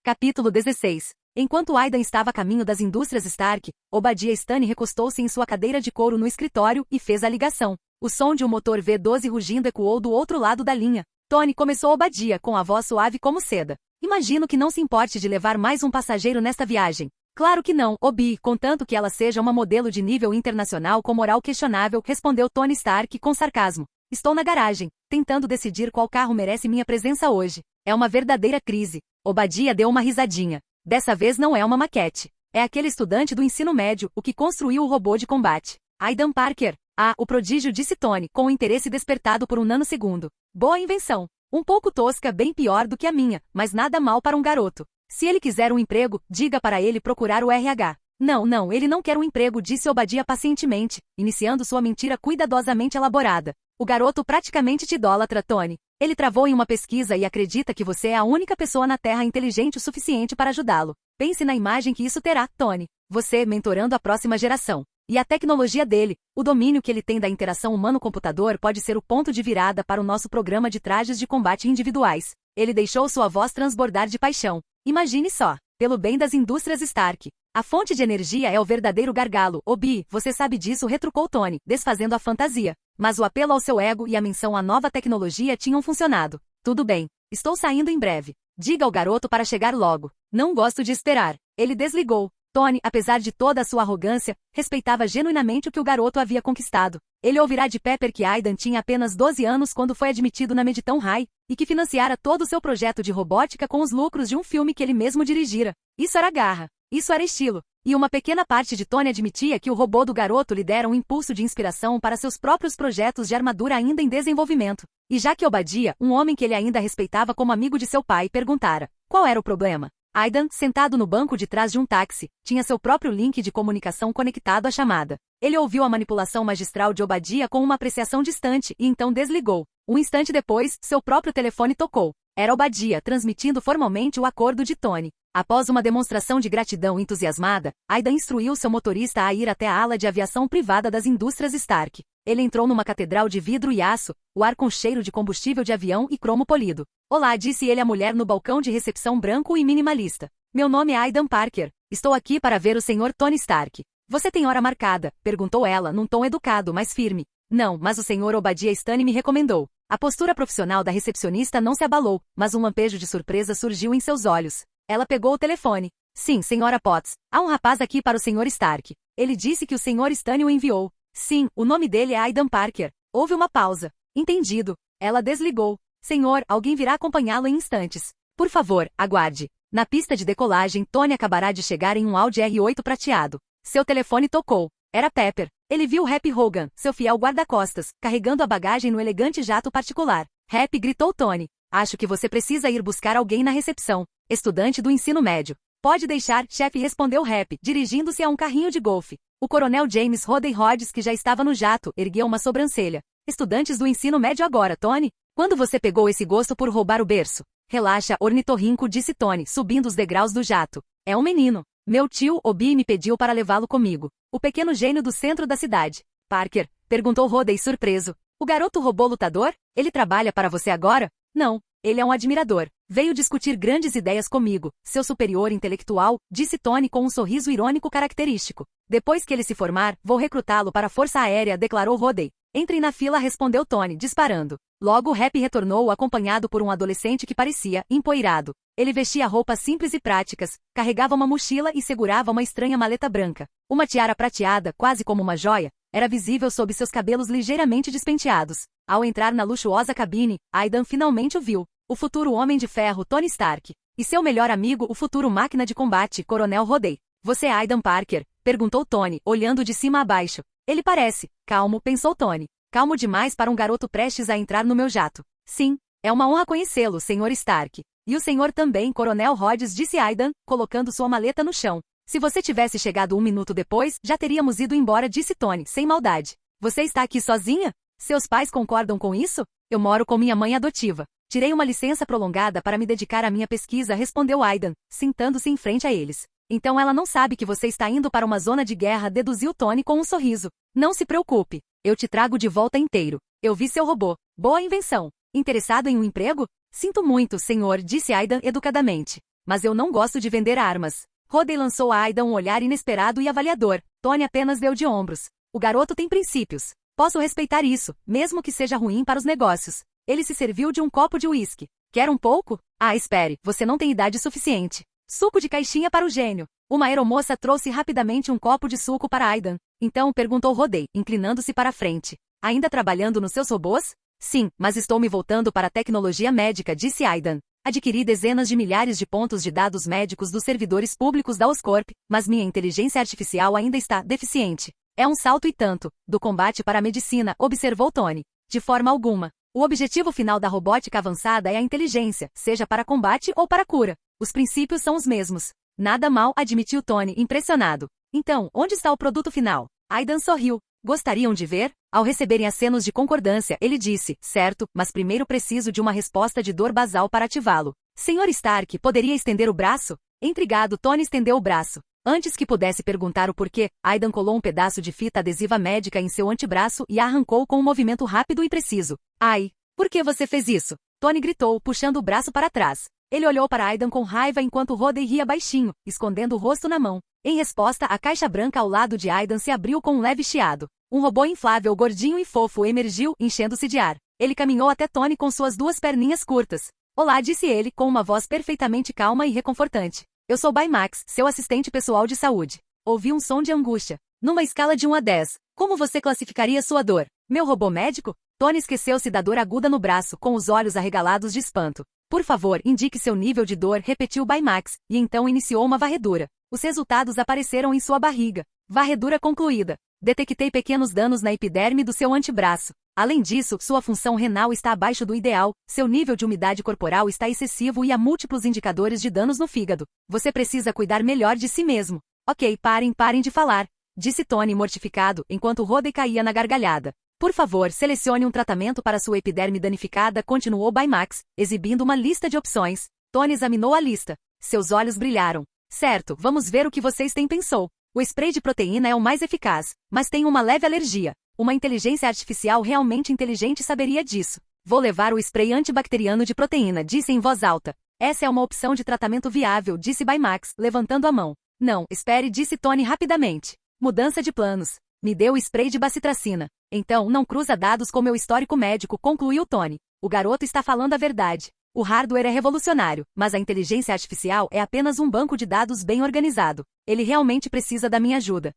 Capítulo 16. Enquanto Aidan estava a caminho das indústrias Stark, Obadiah Stane recostou-se em sua cadeira de couro no escritório e fez a ligação. O som de um motor V12 rugindo ecoou do outro lado da linha. Tony, começou Obadiah, com a voz suave como seda. Imagino que não se importe de levar mais um passageiro nesta viagem. Claro que não, Obi, contanto que ela seja uma modelo de nível internacional com moral questionável, respondeu Tony Stark com sarcasmo. Estou na garagem, tentando decidir qual carro merece minha presença hoje. É uma verdadeira crise. Obadiah deu uma risadinha. Dessa vez não é uma maquete. É aquele estudante do ensino médio, o que construiu o robô de combate. Aidan Parker. Ah, o prodígio, disse Tony, com o interesse despertado por um nanosegundo. Boa invenção. Um pouco tosca, bem pior do que a minha, mas nada mal para um garoto. Se ele quiser um emprego, diga para ele procurar o RH. Não, ele não quer um emprego, disse Obadiah pacientemente, iniciando sua mentira cuidadosamente elaborada. O garoto praticamente te idolatra, Tony. Ele travou em uma pesquisa e acredita que você é a única pessoa na Terra inteligente o suficiente para ajudá-lo. Pense na imagem que isso terá, Tony. Você mentorando a próxima geração. E a tecnologia dele, o domínio que ele tem da interação humano-computador pode ser o ponto de virada para o nosso programa de trajes de combate individuais. Ele deixou sua voz transbordar de paixão. Imagine só. Pelo bem das indústrias Stark. A fonte de energia é o verdadeiro gargalo. Obi, você sabe disso, retrucou Tony, desfazendo a fantasia. Mas o apelo ao seu ego e a menção à nova tecnologia tinham funcionado. Tudo bem. Estou saindo em breve. Diga ao garoto para chegar logo. Não gosto de esperar. Ele desligou. Tony, apesar de toda a sua arrogância, respeitava genuinamente o que o garoto havia conquistado. Ele ouvirá de Pepper que Aidan tinha apenas 12 anos quando foi admitido na Mediton High, e que financiara todo o seu projeto de robótica com os lucros de um filme que ele mesmo dirigira. Isso era garra. Isso era estilo. E uma pequena parte de Tony admitia que o robô do garoto lhe dera um impulso de inspiração para seus próprios projetos de armadura ainda em desenvolvimento. E já que Obadiah, um homem que ele ainda respeitava como amigo de seu pai, perguntara, qual era o problema? Aidan, sentado no banco de trás de um táxi, tinha seu próprio link de comunicação conectado à chamada. Ele ouviu a manipulação magistral de Obadiah com uma apreciação distante e então desligou. Um instante depois, seu próprio telefone tocou. Era Obadiah transmitindo formalmente o acordo de Tony. Após uma demonstração de gratidão entusiasmada, Aidan instruiu seu motorista a ir até a ala de aviação privada das indústrias Stark. Ele entrou numa catedral de vidro e aço, o ar com cheiro de combustível de avião e cromo polido. Olá, disse ele à mulher no balcão de recepção branco e minimalista. Meu nome é Aidan Parker. Estou aqui para ver o Sr. Tony Stark. Você tem hora marcada? Perguntou ela, num tom educado, mas firme. Não, mas o Sr. Obadiah Stane me recomendou. A postura profissional da recepcionista não se abalou, mas um lampejo de surpresa surgiu em seus olhos. Ela pegou o telefone. Sim, Sra. Potts. Há um rapaz aqui para o Sr. Stark. Ele disse que o Sr. Stane o enviou. Sim, o nome dele é Aidan Parker. Houve uma pausa. Entendido. Ela desligou. Senhor, alguém virá acompanhá-lo em instantes. Por favor, aguarde. Na pista de decolagem, Tony acabará de chegar em um Audi R8 prateado. Seu telefone tocou. Era Pepper. Ele viu Happy Hogan, seu fiel guarda-costas, carregando a bagagem no elegante jato particular. Happy, gritou Tony. Acho que você precisa ir buscar alguém na recepção. Estudante do ensino médio. Pode deixar, chefe, respondeu Happy, dirigindo-se a um carrinho de golfe. O coronel James Rodney Rhodes, que já estava no jato, ergueu uma sobrancelha. Estudantes do ensino médio agora, Tony? Quando você pegou esse gosto por roubar o berço? Relaxa, ornitorrinco, disse Tony, subindo os degraus do jato. É um menino. Meu tio, Obi, me pediu para levá-lo comigo. O pequeno gênio do centro da cidade. Parker? Perguntou Rodney surpreso. O garoto robô lutador? Ele trabalha para você agora? Não. Ele é um admirador. Veio discutir grandes ideias comigo, seu superior intelectual, disse Tony com um sorriso irônico característico. Depois que ele se formar, vou recrutá-lo para a Força Aérea, declarou Rodney. Entrem na fila, respondeu Tony, disparando. Logo Happy retornou acompanhado por um adolescente que parecia empoeirado. Ele vestia roupas simples e práticas, carregava uma mochila e segurava uma estranha maleta branca. Uma tiara prateada, quase como uma joia, era visível sob seus cabelos ligeiramente despenteados. Ao entrar na luxuosa cabine, Aidan finalmente o viu. O futuro Homem de Ferro, Tony Stark. E seu melhor amigo, o futuro máquina de combate, Coronel Rodney. Você é Aidan Parker? Perguntou Tony, olhando de cima a baixo. Ele parece calmo, pensou Tony. Calmo demais para um garoto prestes a entrar no meu jato. Sim, é uma honra conhecê-lo, Sr. Stark. E o senhor também, Coronel Rhodes, disse Aidan, colocando sua maleta no chão. Se você tivesse chegado 1 minuto depois, já teríamos ido embora, disse Tony, sem maldade. Você está aqui sozinha? Seus pais concordam com isso? Eu moro com minha mãe adotiva. Tirei uma licença prolongada para me dedicar à minha pesquisa, respondeu Aidan, sentando-se em frente a eles. Então ela não sabe que você está indo para uma zona de guerra, deduziu Tony com um sorriso. Não se preocupe. Eu te trago de volta inteiro. Eu vi seu robô. Boa invenção. Interessado em um emprego? Sinto muito, senhor, disse Aidan educadamente. Mas eu não gosto de vender armas. Rodney lançou a Aidan um olhar inesperado e avaliador. Tony apenas deu de ombros. O garoto tem princípios. Posso respeitar isso, mesmo que seja ruim para os negócios. Ele se serviu de um copo de uísque. Quer um pouco? Ah, espere, você não tem idade suficiente. Suco de caixinha para o gênio. Uma aeromoça trouxe rapidamente um copo de suco para Aidan. Então, perguntou Rodney, inclinando-se para a frente. Ainda trabalhando nos seus robôs? Sim, mas estou me voltando para a tecnologia médica, disse Aidan. Adquiri dezenas de milhares de pontos de dados médicos dos servidores públicos da Oscorp, mas minha inteligência artificial ainda está deficiente. É um salto e tanto, do combate para a medicina, observou Tony. De forma alguma. O objetivo final da robótica avançada é a inteligência, seja para combate ou para cura. Os princípios são os mesmos. Nada mal, admitiu Tony, impressionado. Então, onde está o produto final? Aidan sorriu. Gostariam de ver? Ao receberem acenos de concordância, ele disse, certo, mas primeiro preciso de uma resposta de dor basal para ativá-lo. Sr. Stark, poderia estender o braço? Intrigado, Tony estendeu o braço. Antes que pudesse perguntar o porquê, Aidan colou um pedaço de fita adesiva médica em seu antebraço e a arrancou com um movimento rápido e preciso. Ai, por que você fez isso? Tony gritou, puxando o braço para trás. Ele olhou para Aidan com raiva enquanto Rodney ria baixinho, escondendo o rosto na mão. Em resposta, a caixa branca ao lado de Aidan se abriu com um leve chiado. Um robô inflável gordinho e fofo emergiu, enchendo-se de ar. Ele caminhou até Tony com suas 2 perninhas curtas. Olá, disse ele, com uma voz perfeitamente calma e reconfortante. Eu sou Baymax, seu assistente pessoal de saúde. Ouvi um som de angústia. Numa escala de 1 a 10, como você classificaria sua dor? Meu robô médico? Tony esqueceu-se da dor aguda no braço, com os olhos arregalados de espanto. Por favor, indique seu nível de dor, repetiu Baymax, e então iniciou uma varredura. Os resultados apareceram em sua barriga. Varredura concluída. Detectei pequenos danos na epiderme do seu antebraço. Além disso, sua função renal está abaixo do ideal, seu nível de umidade corporal está excessivo e há múltiplos indicadores de danos no fígado. Você precisa cuidar melhor de si mesmo. Ok, parem de falar, disse Tony mortificado, enquanto Rodney caía na gargalhada. Por favor, selecione um tratamento para sua epiderme danificada, continuou Baymax, exibindo uma lista de opções. Tony examinou a lista. Seus olhos brilharam. Certo, vamos ver o que vocês têm, pensou. O spray de proteína é o mais eficaz, mas tem uma leve alergia. Uma inteligência artificial realmente inteligente saberia disso. Vou levar o spray antibacteriano de proteína, disse em voz alta. Essa é uma opção de tratamento viável, disse Baymax, levantando a mão. Não, espere, disse Tony rapidamente. Mudança de planos. Me deu o spray de bacitracina. Então, não cruza dados com meu histórico médico, concluiu Tony. O garoto está falando a verdade. O hardware é revolucionário, mas a inteligência artificial é apenas um banco de dados bem organizado. Ele realmente precisa da minha ajuda.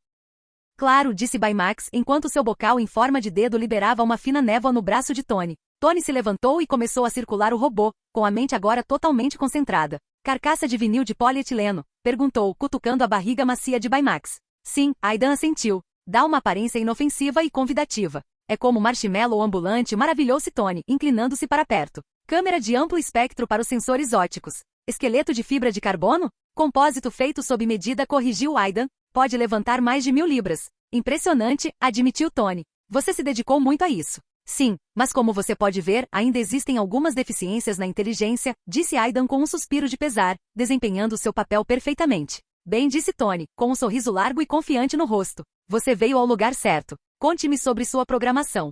Claro, disse Baymax, enquanto seu bocal em forma de dedo liberava uma fina névoa no braço de Tony. Tony se levantou e começou a circular o robô, com a mente agora totalmente concentrada. Carcaça de vinil de polietileno? Perguntou, cutucando a barriga macia de Baymax. Sim, Aidan assentiu. Dá uma aparência inofensiva e convidativa. É como marshmallow ambulante, maravilhou-se Tony, inclinando-se para perto. Câmera de amplo espectro para os sensores ópticos. Esqueleto de fibra de carbono? Compósito feito sob medida, corrigiu Aidan. Pode levantar mais de 1000 libras. Impressionante, admitiu Tony. Você se dedicou muito a isso. Sim, mas como você pode ver, ainda existem algumas deficiências na inteligência, disse Aidan com um suspiro de pesar, desempenhando seu papel perfeitamente. Bem, disse Tony, com um sorriso largo e confiante no rosto. Você veio ao lugar certo. Conte-me sobre sua programação.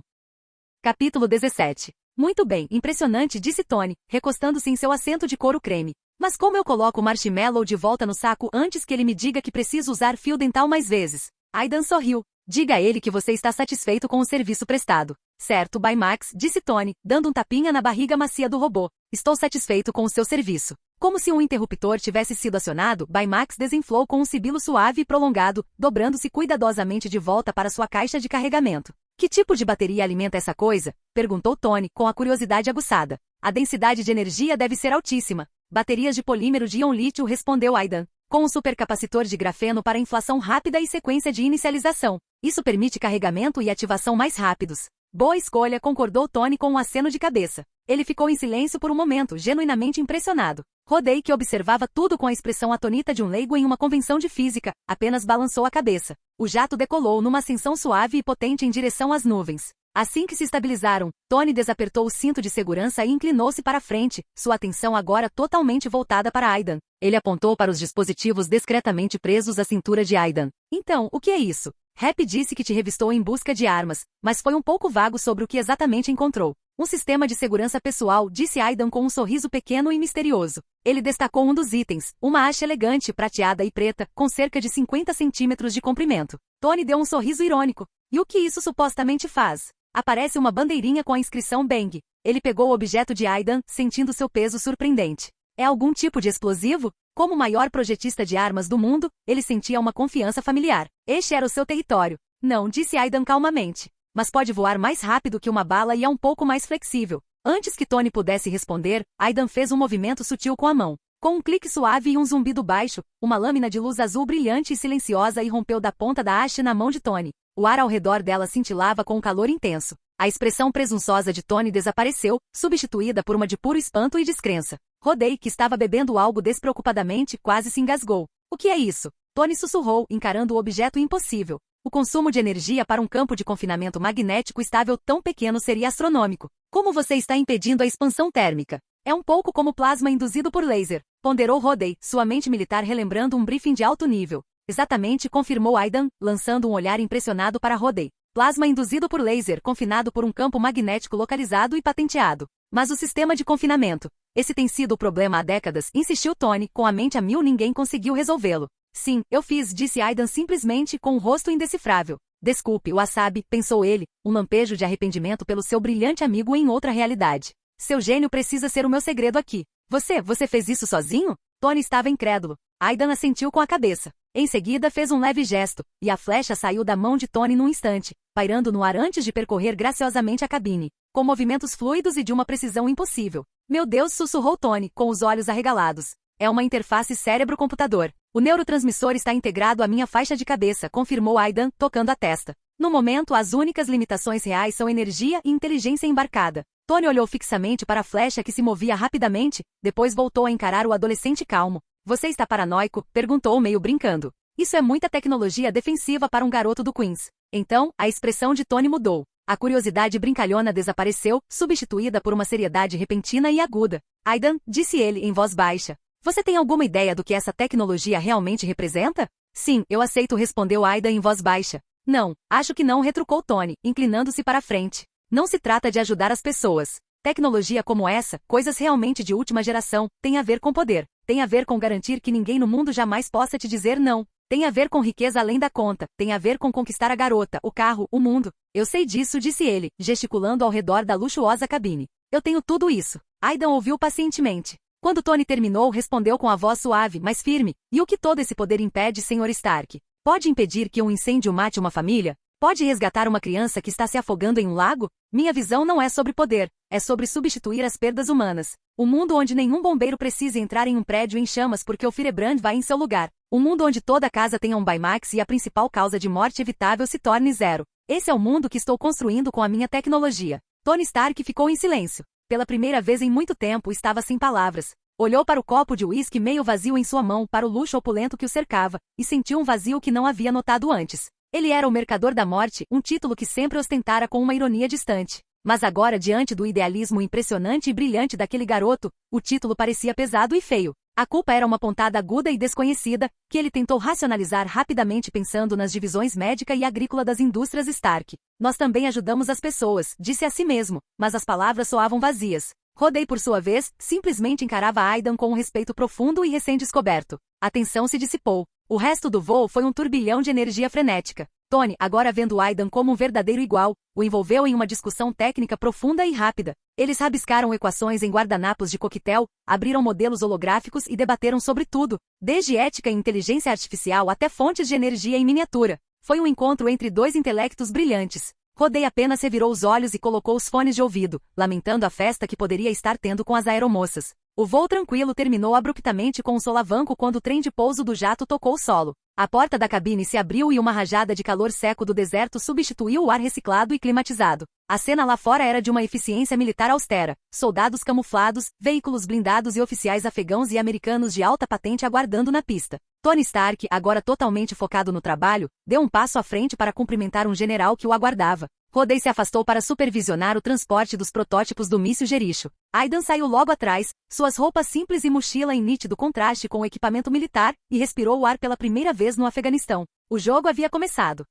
Capítulo 17. Muito bem, impressionante, disse Tony, recostando-se em seu assento de couro creme. Mas como eu coloco o marshmallow de volta no saco antes que ele me diga que preciso usar fio dental mais vezes? Aidan sorriu. Diga a ele que você está satisfeito com o serviço prestado. Certo, Baymax, disse Tony, dando um tapinha na barriga macia do robô. Estou satisfeito com o seu serviço. Como se um interruptor tivesse sido acionado, Baymax desinflou com um sibilo suave e prolongado, dobrando-se cuidadosamente de volta para sua caixa de carregamento. Que tipo de bateria alimenta essa coisa? Perguntou Tony, com a curiosidade aguçada. A densidade de energia deve ser altíssima. Baterias de polímero de íon-lítio, respondeu Aidan, com um supercapacitor de grafeno para inflação rápida e sequência de inicialização. Isso permite carregamento e ativação mais rápidos. Boa escolha, concordou Tony com um aceno de cabeça. Ele ficou em silêncio por um momento, genuinamente impressionado. Rodney, que observava tudo com a expressão atonita de um leigo em uma convenção de física, apenas balançou a cabeça. O jato decolou numa ascensão suave e potente em direção às nuvens. Assim que se estabilizaram, Tony desapertou o cinto de segurança e inclinou-se para a frente, sua atenção agora totalmente voltada para Aidan. Ele apontou para os dispositivos discretamente presos à cintura de Aidan. Então, o que é isso? Rap disse que te revistou em busca de armas, mas foi um pouco vago sobre o que exatamente encontrou. Um sistema de segurança pessoal, disse Aidan com um sorriso pequeno e misterioso. Ele destacou um dos itens, uma haste elegante, prateada e preta, com cerca de 50 centímetros de comprimento. Tony deu um sorriso irônico. E o que isso supostamente faz? Aparece uma bandeirinha com a inscrição Bang. Ele pegou o objeto de Aidan, sentindo seu peso surpreendente. É algum tipo de explosivo? Como o maior projetista de armas do mundo, ele sentia uma confiança familiar. Este era o seu território. Não, disse Aidan calmamente. Mas pode voar mais rápido que uma bala e é um pouco mais flexível. Antes que Tony pudesse responder, Aidan fez um movimento sutil com a mão. Com um clique suave e um zumbido baixo, uma lâmina de luz azul brilhante e silenciosa irrompeu da ponta da haste na mão de Tony. O ar ao redor dela cintilava com um calor intenso. A expressão presunçosa de Tony desapareceu, substituída por uma de puro espanto e descrença. Rodney, que estava bebendo algo despreocupadamente, quase se engasgou. O que é isso? Tony sussurrou, encarando o objeto impossível. O consumo de energia para um campo de confinamento magnético estável tão pequeno seria astronômico. Como você está impedindo a expansão térmica? É um pouco como plasma induzido por laser, ponderou Rodney, sua mente militar relembrando um briefing de alto nível. Exatamente, confirmou Aidan, lançando um olhar impressionado para Rodney. Plasma induzido por laser, confinado por um campo magnético localizado e patenteado. Mas o sistema de confinamento? Esse tem sido o problema há décadas, insistiu Tony, com a mente a mil ninguém conseguiu resolvê-lo. Sim, eu fiz, disse Aidan simplesmente com um rosto indecifrável. Desculpe, Wasabi, pensou ele, um lampejo de arrependimento pelo seu brilhante amigo em outra realidade. Seu gênio precisa ser o meu segredo aqui. Você fez isso sozinho? Tony estava incrédulo. Aidan assentiu com a cabeça. Em seguida fez um leve gesto, e a flecha saiu da mão de Tony num instante, pairando no ar antes de percorrer graciosamente a cabine, com movimentos fluidos e de uma precisão impossível. Meu Deus, sussurrou Tony, com os olhos arregalados. É uma interface cérebro-computador. O neurotransmissor está integrado à minha faixa de cabeça, confirmou Aidan, tocando a testa. No momento, as únicas limitações reais são energia e inteligência embarcada. Tony olhou fixamente para a flecha que se movia rapidamente, depois voltou a encarar o adolescente calmo. Você está paranoico? Perguntou meio brincando. Isso é muita tecnologia defensiva para um garoto do Queens. Então, a expressão de Tony mudou. A curiosidade brincalhona desapareceu, substituída por uma seriedade repentina e aguda. Aidan, disse ele em voz baixa. Você tem alguma ideia do que essa tecnologia realmente representa? Sim, eu aceito, respondeu Aidan em voz baixa. Não, acho que não, retrucou Tony, inclinando-se para a frente. Não se trata de ajudar as pessoas. Tecnologia como essa, coisas realmente de última geração, tem a ver com poder. Tem a ver com garantir que ninguém no mundo jamais possa te dizer não. Tem a ver com riqueza além da conta. Tem a ver com conquistar a garota, o carro, o mundo. Eu sei disso, disse ele, gesticulando ao redor da luxuosa cabine. Eu tenho tudo isso. Aidan ouviu pacientemente. Quando Tony terminou, respondeu com a voz suave, mas firme. E o que todo esse poder impede, Sr. Stark? Pode impedir que um incêndio mate uma família? Pode resgatar uma criança que está se afogando em um lago? Minha visão não é sobre poder, é sobre substituir as perdas humanas. Um mundo onde nenhum bombeiro precise entrar em um prédio em chamas porque o Firebrand vai em seu lugar. Um mundo onde toda casa tenha um Baymax e a principal causa de morte evitável se torne zero. Esse é o mundo que estou construindo com a minha tecnologia. Tony Stark ficou em silêncio. Pela primeira vez em muito tempo estava sem palavras. Olhou para o copo de uísque meio vazio em sua mão, para o luxo opulento que o cercava, e sentiu um vazio que não havia notado antes. Ele era o mercador da morte, um título que sempre ostentara com uma ironia distante. Mas agora, diante do idealismo impressionante e brilhante daquele garoto, o título parecia pesado e feio. A culpa era uma pontada aguda e desconhecida, que ele tentou racionalizar rapidamente pensando nas divisões médica e agrícola das indústrias Stark. Nós também ajudamos as pessoas, disse a si mesmo, mas as palavras soavam vazias. Rodei, por sua vez, simplesmente encarava Aidan com um respeito profundo e recém-descoberto. A tensão se dissipou. O resto do voo foi um turbilhão de energia frenética. Tony, agora vendo Aidan como um verdadeiro igual, o envolveu em uma discussão técnica profunda e rápida. Eles rabiscaram equações em guardanapos de coquetel, abriram modelos holográficos e debateram sobre tudo, desde ética e inteligência artificial até fontes de energia em miniatura. Foi um encontro entre dois intelectos brilhantes. Rodei apenas revirou os olhos e colocou os fones de ouvido, lamentando a festa que poderia estar tendo com as aeromoças. O voo tranquilo terminou abruptamente com um solavanco quando o trem de pouso do jato tocou o solo. A porta da cabine se abriu e uma rajada de calor seco do deserto substituiu o ar reciclado e climatizado. A cena lá fora era de uma eficiência militar austera. Soldados camuflados, veículos blindados e oficiais afegãos e americanos de alta patente aguardando na pista. Tony Stark, agora totalmente focado no trabalho, deu um passo à frente para cumprimentar um general que o aguardava. Rodei se afastou para supervisionar o transporte dos protótipos do míssil Jericho. Aidan saiu logo atrás, suas roupas simples e mochila em nítido contraste com o equipamento militar, e respirou o ar pela primeira vez no Afeganistão. O jogo havia começado.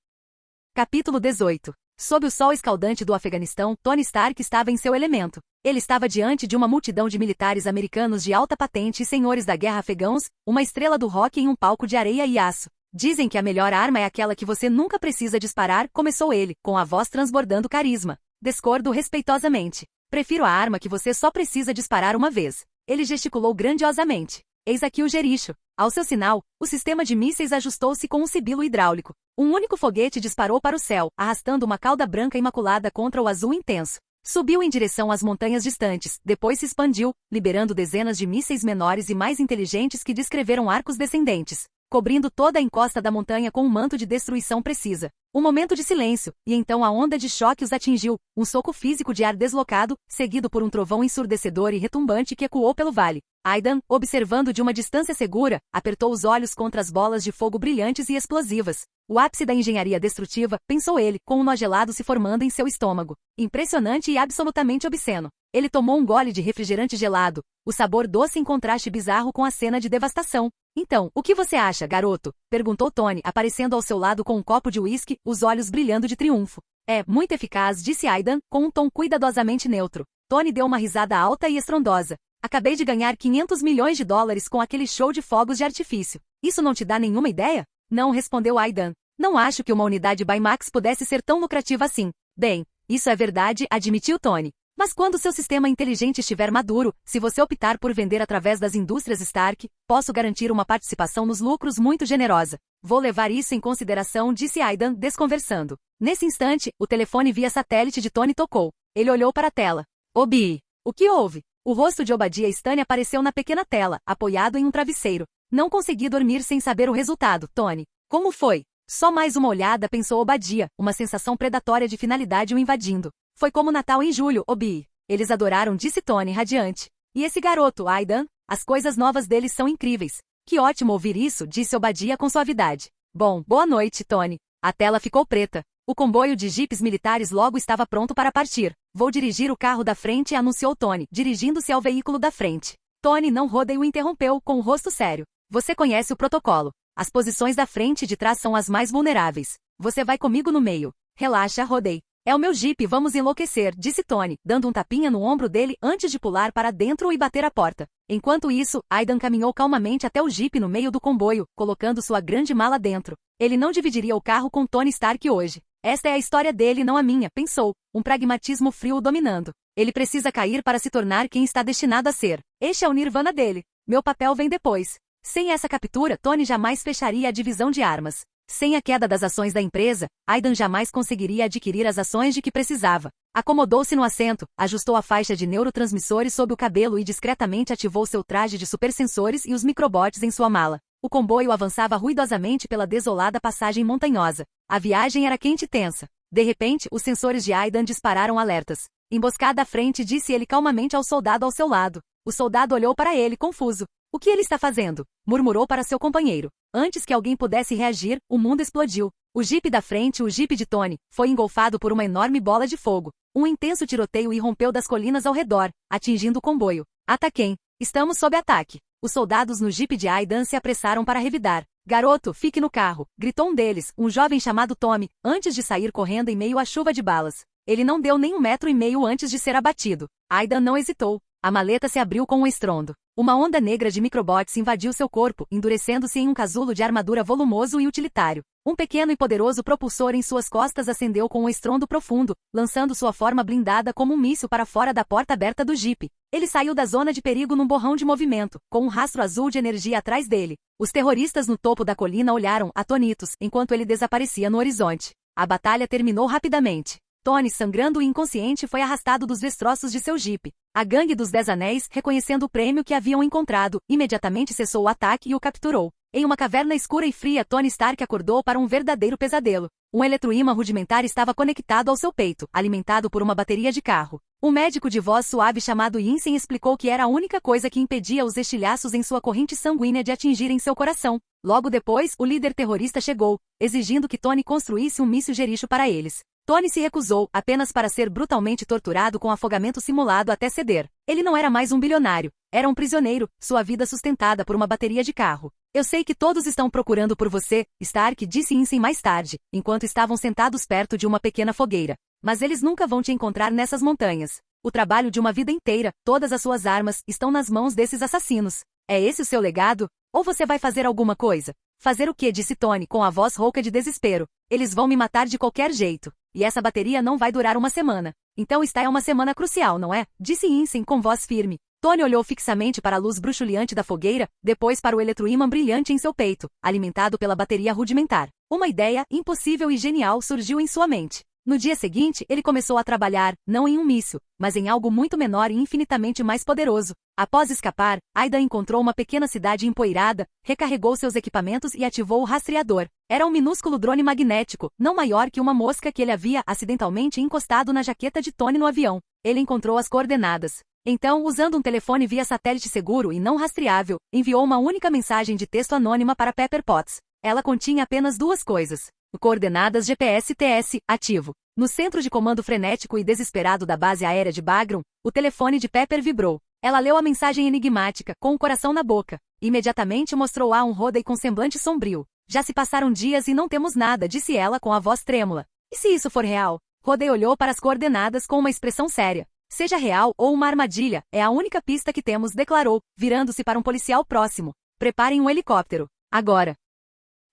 Capítulo 18. Sob o sol escaldante do Afeganistão, Tony Stark estava em seu elemento. Ele estava diante de uma multidão de militares americanos de alta patente e senhores da guerra afegãos, uma estrela do rock em um palco de areia e aço. Dizem que a melhor arma é aquela que você nunca precisa disparar, começou ele, com a voz transbordando carisma. Discordo respeitosamente. Prefiro a arma que você só precisa disparar uma vez. Ele gesticulou grandiosamente. Eis aqui o Jericho. Ao seu sinal, o sistema de mísseis ajustou-se com um sibilo hidráulico. Um único foguete disparou para o céu, arrastando uma cauda branca imaculada contra o azul intenso. Subiu em direção às montanhas distantes, depois se expandiu, liberando dezenas de mísseis menores e mais inteligentes que descreveram arcos descendentes, cobrindo toda a encosta da montanha com um manto de destruição precisa. Um momento de silêncio, e então a onda de choque os atingiu, um soco físico de ar deslocado, seguido por um trovão ensurdecedor e retumbante que ecoou pelo vale. Aidan, observando de uma distância segura, apertou os olhos contra as bolas de fogo brilhantes e explosivas. O ápice da engenharia destrutiva, pensou ele, com um nó gelado se formando em seu estômago. Impressionante e absolutamente obsceno. Ele tomou um gole de refrigerante gelado, o sabor doce em contraste bizarro com a cena de devastação. Então, o que você acha, garoto? Perguntou Tony, aparecendo ao seu lado com um copo de uísque, os olhos brilhando de triunfo. É, muito eficaz, disse Aidan, com um tom cuidadosamente neutro. Tony deu uma risada alta e estrondosa. Acabei de ganhar 500 milhões de dólares com aquele show de fogos de artifício. Isso não te dá nenhuma ideia? Não, respondeu Aidan. Não acho que uma unidade Baymax pudesse ser tão lucrativa assim. Bem, isso é verdade, admitiu Tony. Mas quando seu sistema inteligente estiver maduro, se você optar por vender através das indústrias Stark, posso garantir uma participação nos lucros muito generosa. Vou levar isso em consideração, disse Aidan, desconversando. Nesse instante, o telefone via satélite de Tony tocou. Ele olhou para a tela. Obi, o que houve? O rosto de Obadiah Stane apareceu na pequena tela, apoiado em um travesseiro. Não consegui dormir sem saber o resultado, Tony. Como foi? Só mais uma olhada, pensou Obadiah, uma sensação predatória de finalidade o invadindo. Foi como Natal em julho, Obi. Eles adoraram, disse Tony, radiante. E esse garoto, Aidan? As coisas novas deles são incríveis. Que ótimo ouvir isso, disse Obadiah com suavidade. Bom, boa noite, Tony. A tela ficou preta. O comboio de jipes militares logo estava pronto para partir. Vou dirigir o carro da frente, anunciou Tony, dirigindo-se ao veículo da frente. Tony não Rodey o interrompeu, com o rosto sério. Você conhece o protocolo. As posições da frente e de trás são as mais vulneráveis. Você vai comigo no meio. Relaxa, Rodey. É o meu jipe, vamos enlouquecer, disse Tony, dando um tapinha no ombro dele antes de pular para dentro e bater a porta. Enquanto isso, Aidan caminhou calmamente até o jipe no meio do comboio, colocando sua grande mala dentro. Ele não dividiria o carro com Tony Stark hoje. Esta é a história dele, não a minha, pensou, um pragmatismo frio o dominando. Ele precisa cair para se tornar quem está destinado a ser. Este é o nirvana dele. Meu papel vem depois. Sem essa captura, Tony jamais fecharia a divisão de armas. Sem a queda das ações da empresa, Aidan jamais conseguiria adquirir as ações de que precisava. Acomodou-se no assento, ajustou a faixa de neurotransmissores sob o cabelo e discretamente ativou seu traje de supersensores e os microbots em sua mala. O comboio avançava ruidosamente pela desolada passagem montanhosa. A viagem era quente e tensa. De repente, os sensores de Aidan dispararam alertas. Emboscada à frente, disse ele calmamente ao soldado ao seu lado. O soldado olhou para ele, confuso. O que ele está fazendo? Murmurou para seu companheiro. Antes que alguém pudesse reagir, o mundo explodiu. O jipe da frente, o jipe de Tony, foi engolfado por uma enorme bola de fogo. Um intenso tiroteio irrompeu das colinas ao redor, atingindo o comboio. Ataquem! Estamos sob ataque. Os soldados no jipe de Aidan se apressaram para revidar. Garoto, fique no carro, gritou um deles, um jovem chamado Tommy, antes de sair correndo em meio à chuva de balas. Ele não deu nem 1,5 metro antes de ser abatido. Aidan não hesitou. A maleta se abriu com um estrondo. Uma onda negra de microbots invadiu seu corpo, endurecendo-se em um casulo de armadura volumoso e utilitário. Um pequeno e poderoso propulsor em suas costas acendeu com um estrondo profundo, lançando sua forma blindada como um míssil para fora da porta aberta do jipe. Ele saiu da zona de perigo num borrão de movimento, com um rastro azul de energia atrás dele. Os terroristas no topo da colina olharam, atônitos, enquanto ele desaparecia no horizonte. A batalha terminou rapidamente. Tony, sangrando e inconsciente, foi arrastado dos destroços de seu jipe. A gangue dos 10 Anéis, reconhecendo o prêmio que haviam encontrado, imediatamente cessou o ataque e o capturou. Em uma caverna escura e fria, Tony Stark acordou para um verdadeiro pesadelo. Um eletroímã rudimentar estava conectado ao seu peito, alimentado por uma bateria de carro. Um médico de voz suave chamado Yinsen explicou que era a única coisa que impedia os estilhaços em sua corrente sanguínea de atingirem seu coração. Logo depois, o líder terrorista chegou, exigindo que Tony construísse um míssil Jericho para eles. Tony se recusou, apenas para ser brutalmente torturado com afogamento simulado até ceder. Ele não era mais um bilionário, era um prisioneiro, sua vida sustentada por uma bateria de carro. Eu sei que todos estão procurando por você, Stark, disse Yinsen mais tarde, enquanto estavam sentados perto de uma pequena fogueira. Mas eles nunca vão te encontrar nessas montanhas. O trabalho de uma vida inteira, todas as suas armas, estão nas mãos desses assassinos. É esse o seu legado? Ou você vai fazer alguma coisa? Fazer o quê? Disse Tony, com a voz rouca de desespero. Eles vão me matar de qualquer jeito. E essa bateria não vai durar uma semana. Então esta é uma semana crucial, não é? Disse Yinsen com voz firme. Tony olhou fixamente para a luz bruxuleante da fogueira, depois para o eletroímã brilhante em seu peito, alimentado pela bateria rudimentar. Uma ideia, impossível e genial, surgiu em sua mente. No dia seguinte, ele começou a trabalhar, não em um míssil, mas em algo muito menor e infinitamente mais poderoso. Após escapar, Aidan encontrou uma pequena cidade empoeirada, recarregou seus equipamentos e ativou o rastreador. Era um minúsculo drone magnético, não maior que uma mosca que ele havia acidentalmente encostado na jaqueta de Tony no avião. Ele encontrou as coordenadas. Então, usando um telefone via satélite seguro e não rastreável, enviou uma única mensagem de texto anônima para Pepper Potts. Ela continha apenas 2 coisas. Coordenadas GPS-TS, ativo. No centro de comando frenético e desesperado da base aérea de Bagram, o telefone de Pepper vibrou. Ela leu a mensagem enigmática, com o coração na boca. Imediatamente mostrou a um Rodey com semblante sombrio. Já se passaram dias e não temos nada, disse ela com a voz trêmula. E se isso for real? Rodey olhou para as coordenadas com uma expressão séria. Seja real ou uma armadilha, é a única pista que temos, declarou, virando-se para um policial próximo. Preparem um helicóptero. Agora.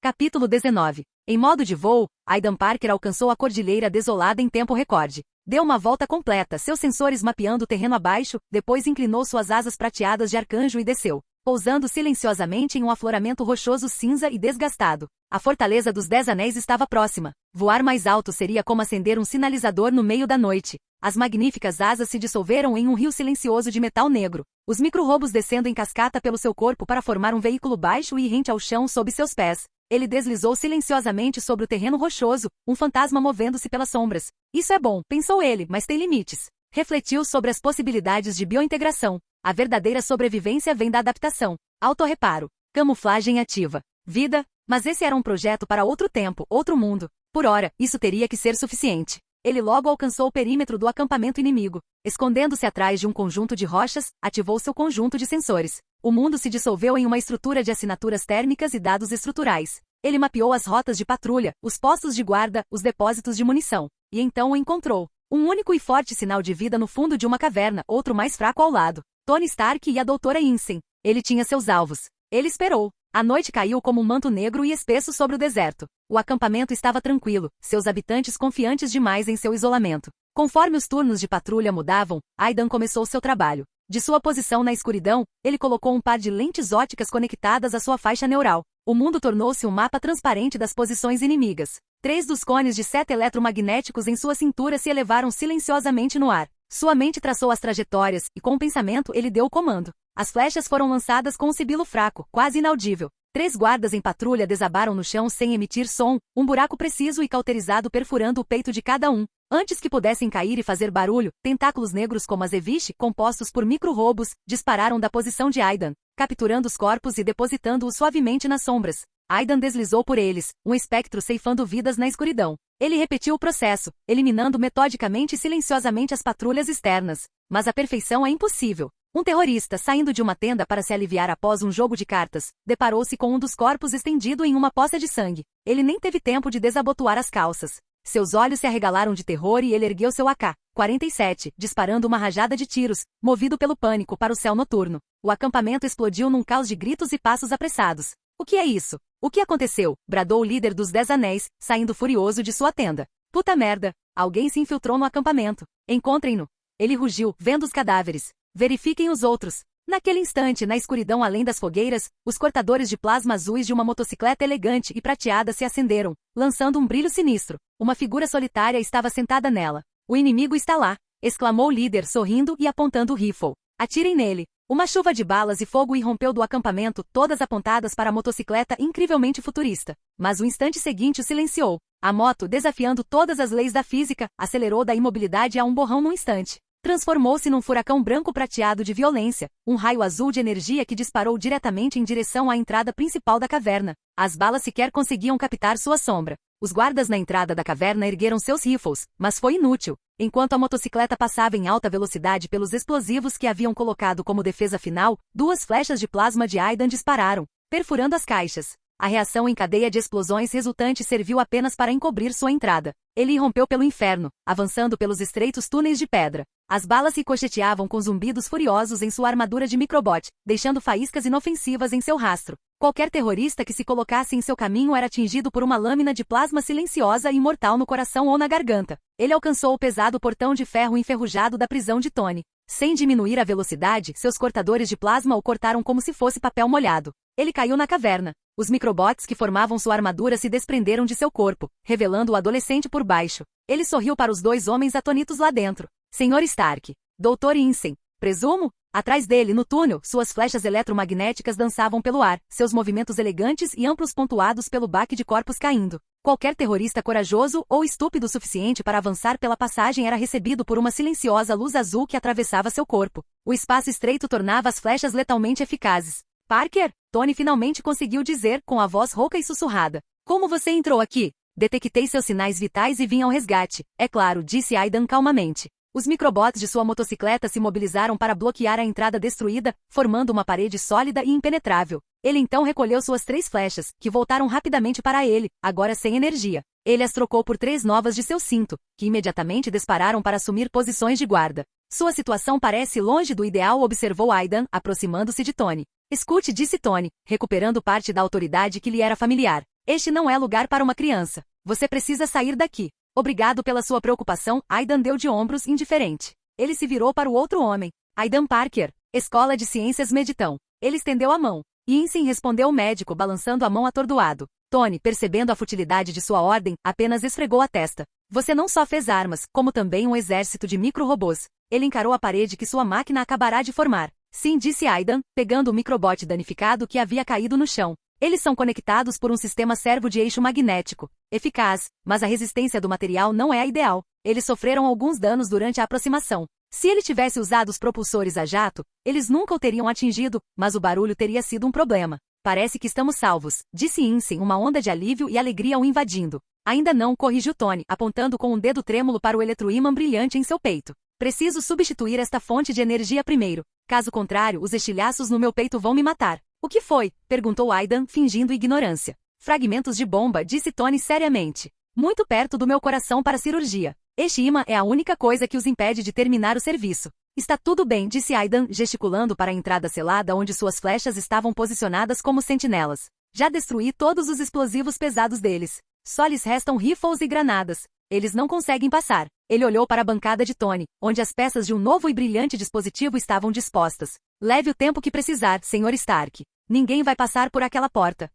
Capítulo 19. Em modo de voo, Aidan Parker alcançou a cordilheira desolada em tempo recorde. Deu uma volta completa, seus sensores mapeando o terreno abaixo, depois inclinou suas asas prateadas de arcanjo e desceu, pousando silenciosamente em um afloramento rochoso cinza e desgastado. A fortaleza dos 10 Anéis estava próxima. Voar mais alto seria como acender um sinalizador no meio da noite. As magníficas asas se dissolveram em um rio silencioso de metal negro. Os micro-robos descendo em cascata pelo seu corpo para formar um veículo baixo e rente ao chão sob seus pés. Ele deslizou silenciosamente sobre o terreno rochoso, um fantasma movendo-se pelas sombras. Isso é bom, pensou ele, mas tem limites. Refletiu sobre as possibilidades de biointegração. A verdadeira sobrevivência vem da adaptação. Autorreparo. Camuflagem ativa. Vida, mas esse era um projeto para outro tempo, outro mundo. Por ora, isso teria que ser suficiente. Ele logo alcançou o perímetro do acampamento inimigo. Escondendo-se atrás de um conjunto de rochas, ativou seu conjunto de sensores. O mundo se dissolveu em uma estrutura de assinaturas térmicas e dados estruturais. Ele mapeou as rotas de patrulha, os postos de guarda, os depósitos de munição. E então o encontrou. Um único e forte sinal de vida no fundo de uma caverna, outro mais fraco ao lado. Tony Stark e a doutora Yinsen. Ele tinha seus alvos. Ele esperou. A noite caiu como um manto negro e espesso sobre o deserto. O acampamento estava tranquilo, seus habitantes confiantes demais em seu isolamento. Conforme os turnos de patrulha mudavam, Aidan começou seu trabalho. De sua posição na escuridão, ele colocou um par de lentes ópticas conectadas à sua faixa neural. O mundo tornou-se um mapa transparente das posições inimigas. 3 dos cones de seta eletromagnéticos em sua cintura se elevaram silenciosamente no ar. Sua mente traçou as trajetórias, e com o pensamento ele deu o comando. As flechas foram lançadas com um sibilo fraco, quase inaudível. 3 guardas em patrulha desabaram no chão sem emitir som, um buraco preciso e cauterizado perfurando o peito de cada um. Antes que pudessem cair e fazer barulho, tentáculos negros como azeviche, compostos por micro-robos, dispararam da posição de Aidan, capturando os corpos e depositando-os suavemente nas sombras. Aidan deslizou por eles, um espectro ceifando vidas na escuridão. Ele repetiu o processo, eliminando metodicamente e silenciosamente as patrulhas externas. Mas a perfeição é impossível. Um terrorista, saindo de uma tenda para se aliviar após um jogo de cartas, deparou-se com um dos corpos estendido em uma poça de sangue. Ele nem teve tempo de desabotoar as calças. Seus olhos se arregalaram de terror e ele ergueu seu AK-47, disparando uma rajada de tiros, movido pelo pânico para o céu noturno. O acampamento explodiu num caos de gritos e passos apressados. O que é isso? O que aconteceu? Bradou o líder dos 10 anéis, saindo furioso de sua tenda. Puta merda! Alguém se infiltrou no acampamento. Encontrem-no! Ele rugiu, vendo os cadáveres. Verifiquem os outros. Naquele instante, na escuridão além das fogueiras, os cortadores de plasma azuis de uma motocicleta elegante e prateada se acenderam, lançando um brilho sinistro. Uma figura solitária estava sentada nela. O inimigo está lá! Exclamou o líder sorrindo e apontando o rifle. Atirem nele! Uma chuva de balas e fogo irrompeu do acampamento, todas apontadas para a motocicleta incrivelmente futurista. Mas o instante seguinte o silenciou. A moto, desafiando todas as leis da física, acelerou da imobilidade a um borrão num instante. Transformou-se num furacão branco prateado de violência, um raio azul de energia que disparou diretamente em direção à entrada principal da caverna. As balas sequer conseguiam captar sua sombra. Os guardas na entrada da caverna ergueram seus rifles, mas foi inútil. Enquanto a motocicleta passava em alta velocidade pelos explosivos que haviam colocado como defesa final, 2 flechas de plasma de Aidan dispararam, perfurando as caixas. A reação em cadeia de explosões resultante serviu apenas para encobrir sua entrada. Ele irrompeu pelo inferno, avançando pelos estreitos túneis de pedra. As balas ricocheteavam com zumbidos furiosos em sua armadura de microbot, deixando faíscas inofensivas em seu rastro. Qualquer terrorista que se colocasse em seu caminho era atingido por uma lâmina de plasma silenciosa e mortal no coração ou na garganta. Ele alcançou o pesado portão de ferro enferrujado da prisão de Tony. Sem diminuir a velocidade, seus cortadores de plasma o cortaram como se fosse papel molhado. Ele caiu na caverna. Os microbots que formavam sua armadura se desprenderam de seu corpo, revelando o adolescente por baixo. Ele sorriu para os 2 homens atonitos lá dentro. Senhor Stark. Dr. Yinsen. Presumo? Atrás dele, no túnel, suas flechas eletromagnéticas dançavam pelo ar, seus movimentos elegantes e amplos pontuados pelo baque de corpos caindo. Qualquer terrorista corajoso ou estúpido o suficiente para avançar pela passagem era recebido por uma silenciosa luz azul que atravessava seu corpo. O espaço estreito tornava as flechas letalmente eficazes. Parker? Tony finalmente conseguiu dizer, com a voz rouca e sussurrada. Como você entrou aqui? Detectei seus sinais vitais e vim ao resgate. É claro, disse Aidan calmamente. Os microbots de sua motocicleta se mobilizaram para bloquear a entrada destruída, formando uma parede sólida e impenetrável. Ele então recolheu suas 3 flechas, que voltaram rapidamente para ele, agora sem energia. Ele as trocou por 3 novas de seu cinto, que imediatamente dispararam para assumir posições de guarda. Sua situação parece longe do ideal, observou Aidan, aproximando-se de Tony. Escute, disse Tony, recuperando parte da autoridade que lhe era familiar. Este não é lugar para uma criança. Você precisa sair daqui. Obrigado pela sua preocupação, Aidan deu de ombros, indiferente. Ele se virou para o outro homem. Aidan Parker, Escola de Ciências Meditão. Ele estendeu a mão. Yinsen respondeu o médico, balançando a mão atordoado. Tony, percebendo a futilidade de sua ordem, apenas esfregou a testa. Você não só fez armas, como também um exército de micro-robôs. Ele encarou a parede que sua máquina acabará de formar. Sim, disse Aidan, pegando o microbot danificado que havia caído no chão. Eles são conectados por um sistema servo de eixo magnético, eficaz, mas a resistência do material não é a ideal. Eles sofreram alguns danos durante a aproximação. Se ele tivesse usado os propulsores a jato, eles nunca o teriam atingido, mas o barulho teria sido um problema. Parece que estamos salvos, disse Insem, uma onda de alívio e alegria o invadindo. Ainda não, corrigiu Tony, apontando com um dedo trêmulo para o eletroímã brilhante em seu peito. Preciso substituir esta fonte de energia primeiro. Caso contrário, os estilhaços no meu peito vão me matar. O que foi? Perguntou Aidan, fingindo ignorância. Fragmentos de bomba, disse Tony seriamente. Muito perto do meu coração para cirurgia. Este imã é a única coisa que os impede de terminar o serviço. Está tudo bem, disse Aidan, gesticulando para a entrada selada onde suas flechas estavam posicionadas como sentinelas. Já destruí todos os explosivos pesados deles. Só lhes restam rifles e granadas. Eles não conseguem passar. Ele olhou para a bancada de Tony, onde as peças de um novo e brilhante dispositivo estavam dispostas. Leve o tempo que precisar, Sr. Stark. Ninguém vai passar por aquela porta.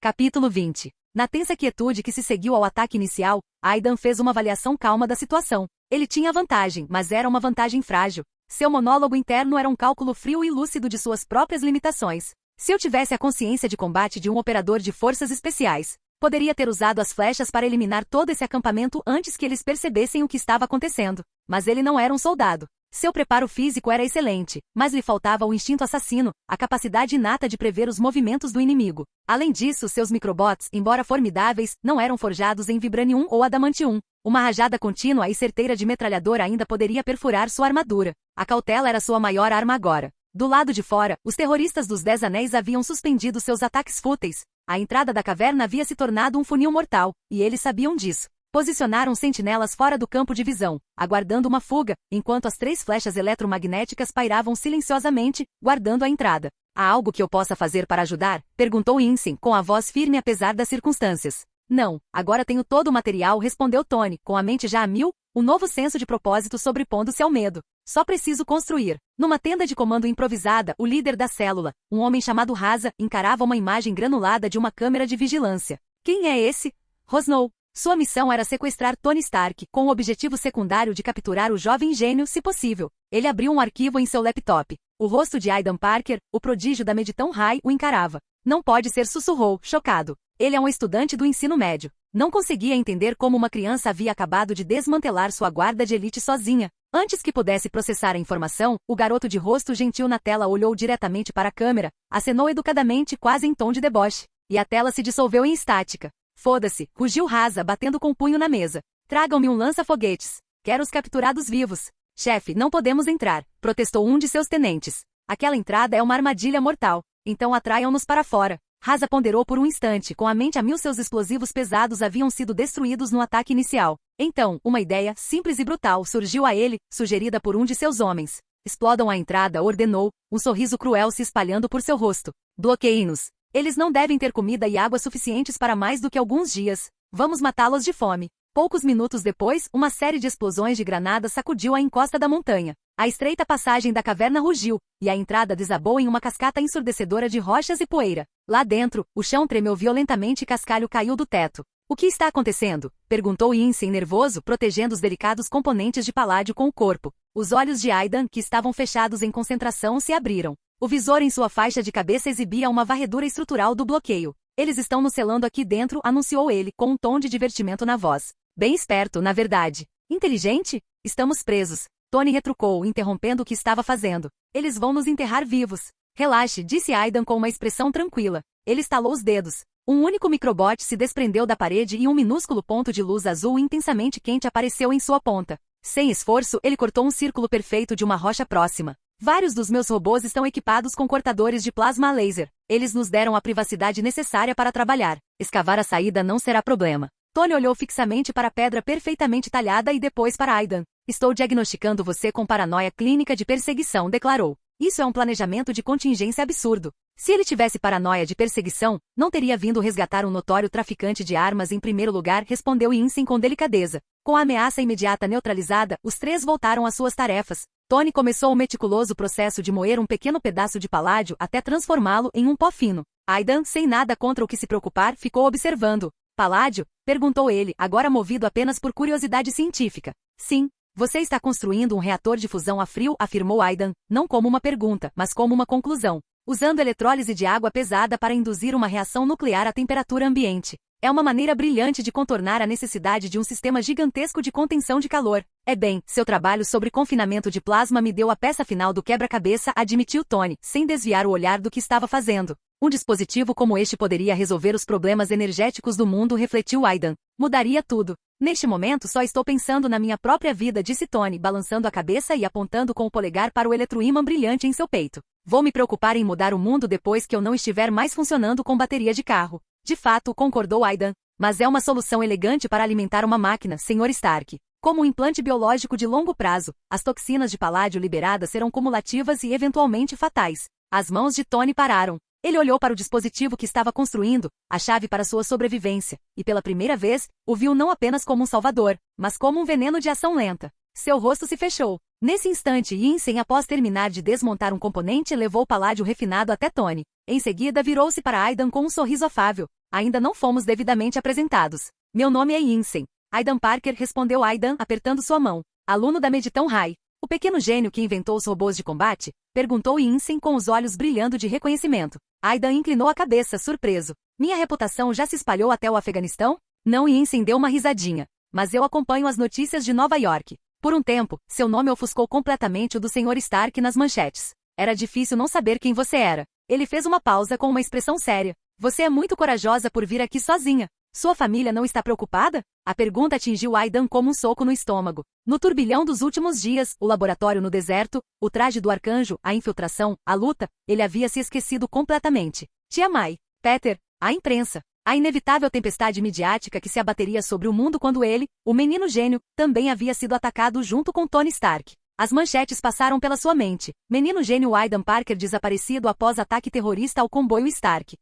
Capítulo 20. Na tensa quietude que se seguiu ao ataque inicial, Aidan fez uma avaliação calma da situação. Ele tinha vantagem, mas era uma vantagem frágil. Seu monólogo interno era um cálculo frio e lúcido de suas próprias limitações. Se eu tivesse a consciência de combate de um operador de forças especiais, poderia ter usado as flechas para eliminar todo esse acampamento antes que eles percebessem o que estava acontecendo. Mas ele não era um soldado. Seu preparo físico era excelente, mas lhe faltava o instinto assassino, a capacidade inata de prever os movimentos do inimigo. Além disso, seus microbots, embora formidáveis, não eram forjados em vibranium ou adamantium. Uma rajada contínua e certeira de metralhadora ainda poderia perfurar sua armadura. A cautela era sua maior arma agora. Do lado de fora, os terroristas dos 10 Anéis haviam suspendido seus ataques fúteis. A entrada da caverna havia se tornado um funil mortal, e eles sabiam disso. Posicionaram sentinelas fora do campo de visão, aguardando uma fuga, enquanto as 3 flechas eletromagnéticas pairavam silenciosamente, guardando a entrada. Há algo que eu possa fazer para ajudar? Perguntou Insem, com a voz firme apesar das circunstâncias. Não, agora tenho todo o material, respondeu Tony, com a mente já a mil, um novo senso de propósito sobrepondo-se ao medo. Só preciso construir. Numa tenda de comando improvisada, o líder da célula, um homem chamado Raza, encarava uma imagem granulada de uma câmera de vigilância. Quem é esse? Rosnou. Sua missão era sequestrar Tony Stark, com o objetivo secundário de capturar o jovem gênio, se possível. Ele abriu um arquivo em seu laptop. O rosto de Aidan Parker, o prodígio da Mediton High, o encarava. Não pode ser, sussurrou, chocado. Ele é um estudante do ensino médio. Não conseguia entender como uma criança havia acabado de desmantelar sua guarda de elite sozinha. Antes que pudesse processar a informação, o garoto de rosto gentil na tela olhou diretamente para a câmera, acenou educadamente quase em tom de deboche. E a tela se dissolveu em estática. Foda-se, rugiu Raza, batendo com o punho na mesa. Tragam-me um lança-foguetes. Quero os capturados vivos. Chefe, não podemos entrar, protestou um de seus tenentes. Aquela entrada é uma armadilha mortal. Então atraiam-nos para fora. Raza ponderou por um instante, com a mente a mil. Seus explosivos pesados haviam sido destruídos no ataque inicial. Então, uma ideia, simples e brutal, surgiu a ele, sugerida por um de seus homens. Explodam a entrada, ordenou, um sorriso cruel se espalhando por seu rosto. Bloqueiem-nos. Eles não devem ter comida e água suficientes para mais do que alguns dias. Vamos matá-los de fome. Poucos minutos depois, uma série de explosões de granadas sacudiu a encosta da montanha. A estreita passagem da caverna rugiu, e a entrada desabou em uma cascata ensurdecedora de rochas e poeira. Lá dentro, o chão tremeu violentamente e cascalho caiu do teto. O que está acontecendo? Perguntou Insem nervoso, protegendo os delicados componentes de paládio com o corpo. Os olhos de Aidan, que estavam fechados em concentração, se abriram. O visor em sua faixa de cabeça exibia uma varredura estrutural do bloqueio. Eles estão nos selando aqui dentro, anunciou ele, com um tom de divertimento na voz. Bem esperto, na verdade. Inteligente? Estamos presos. Tony retrucou, interrompendo o que estava fazendo. Eles vão nos enterrar vivos. Relaxe, disse Aidan com uma expressão tranquila. Ele estalou os dedos. Um único microbot se desprendeu da parede e um minúsculo ponto de luz azul intensamente quente apareceu em sua ponta. Sem esforço, ele cortou um círculo perfeito de uma rocha próxima. Vários dos meus robôs estão equipados com cortadores de plasma laser. Eles nos deram a privacidade necessária para trabalhar. Escavar a saída não será problema. Tony olhou fixamente para a pedra perfeitamente talhada e depois para Aidan. Estou diagnosticando você com paranoia clínica de perseguição, declarou. Isso é um planejamento de contingência absurdo. Se ele tivesse paranoia de perseguição, não teria vindo resgatar um notório traficante de armas em primeiro lugar, respondeu Insem com delicadeza. Com a ameaça imediata neutralizada, os 3 voltaram às suas tarefas. Tony começou o meticuloso processo de moer um pequeno pedaço de paládio até transformá-lo em um pó fino. Aidan, sem nada contra o que se preocupar, ficou observando. Paládio? Perguntou ele, agora movido apenas por curiosidade científica. Sim. Você está construindo um reator de fusão a frio, afirmou Aidan, não como uma pergunta, mas como uma conclusão. Usando eletrólise de água pesada para induzir uma reação nuclear à temperatura ambiente. É uma maneira brilhante de contornar a necessidade de um sistema gigantesco de contenção de calor. É bem, seu trabalho sobre confinamento de plasma me deu a peça final do quebra-cabeça, admitiu Tony, sem desviar o olhar do que estava fazendo. Um dispositivo como este poderia resolver os problemas energéticos do mundo, refletiu Aidan. Mudaria tudo. Neste momento só estou pensando na minha própria vida, disse Tony, balançando a cabeça e apontando com o polegar para o eletroímã brilhante em seu peito. Vou me preocupar em mudar o mundo depois que eu não estiver mais funcionando com bateria de carro. De fato, concordou Aidan, mas é uma solução elegante para alimentar uma máquina, Sr. Stark. Como um implante biológico de longo prazo, as toxinas de paládio liberadas serão cumulativas e eventualmente fatais. As mãos de Tony pararam. Ele olhou para o dispositivo que estava construindo, a chave para sua sobrevivência, e pela primeira vez, o viu não apenas como um salvador, mas como um veneno de ação lenta. Seu rosto se fechou. Nesse instante, Yinsen, após terminar de desmontar um componente, levou o paládio refinado até Tony. Em seguida, virou-se para Aidan com um sorriso afável. Ainda não fomos devidamente apresentados. Meu nome é Yinsen. Aidan Parker, respondeu Aidan, apertando sua mão. Aluno da Mediton High. O pequeno gênio que inventou os robôs de combate? Perguntou Yinsen com os olhos brilhando de reconhecimento. Aidan inclinou a cabeça, surpreso. Minha reputação já se espalhou até o Afeganistão? Não, Yinsen deu uma risadinha. Mas eu acompanho as notícias de Nova York. Por um tempo, seu nome ofuscou completamente o do Sr. Stark nas manchetes. Era difícil não saber quem você era. Ele fez uma pausa com uma expressão séria. Você é muito corajosa por vir aqui sozinha. Sua família não está preocupada? A pergunta atingiu Aidan como um soco no estômago. No turbilhão dos últimos dias, o laboratório no deserto, o traje do arcanjo, a infiltração, a luta, ele havia se esquecido completamente. Tia May, Peter, a imprensa, a inevitável tempestade midiática que se abateria sobre o mundo quando ele, o menino gênio, também havia sido atacado junto com Tony Stark. As manchetes passaram pela sua mente. Menino gênio Aidan Parker desaparecido após ataque terrorista ao comboio Stark.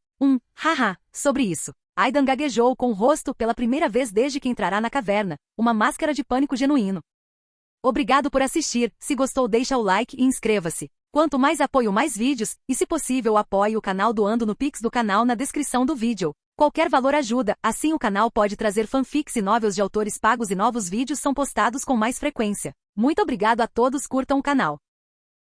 Haha, sobre isso. Aidan gaguejou com o rosto pela primeira vez desde que entrará na caverna, uma máscara de pânico genuíno. Obrigado por assistir, se gostou deixa o like e inscreva-se. Quanto mais apoio mais vídeos, e se possível apoie o canal doando no Pix do canal na descrição do vídeo. Qualquer valor ajuda, assim o canal pode trazer fanfics e novels de autores pagos e novos vídeos são postados com mais frequência. Muito obrigado a todos, curtam o canal.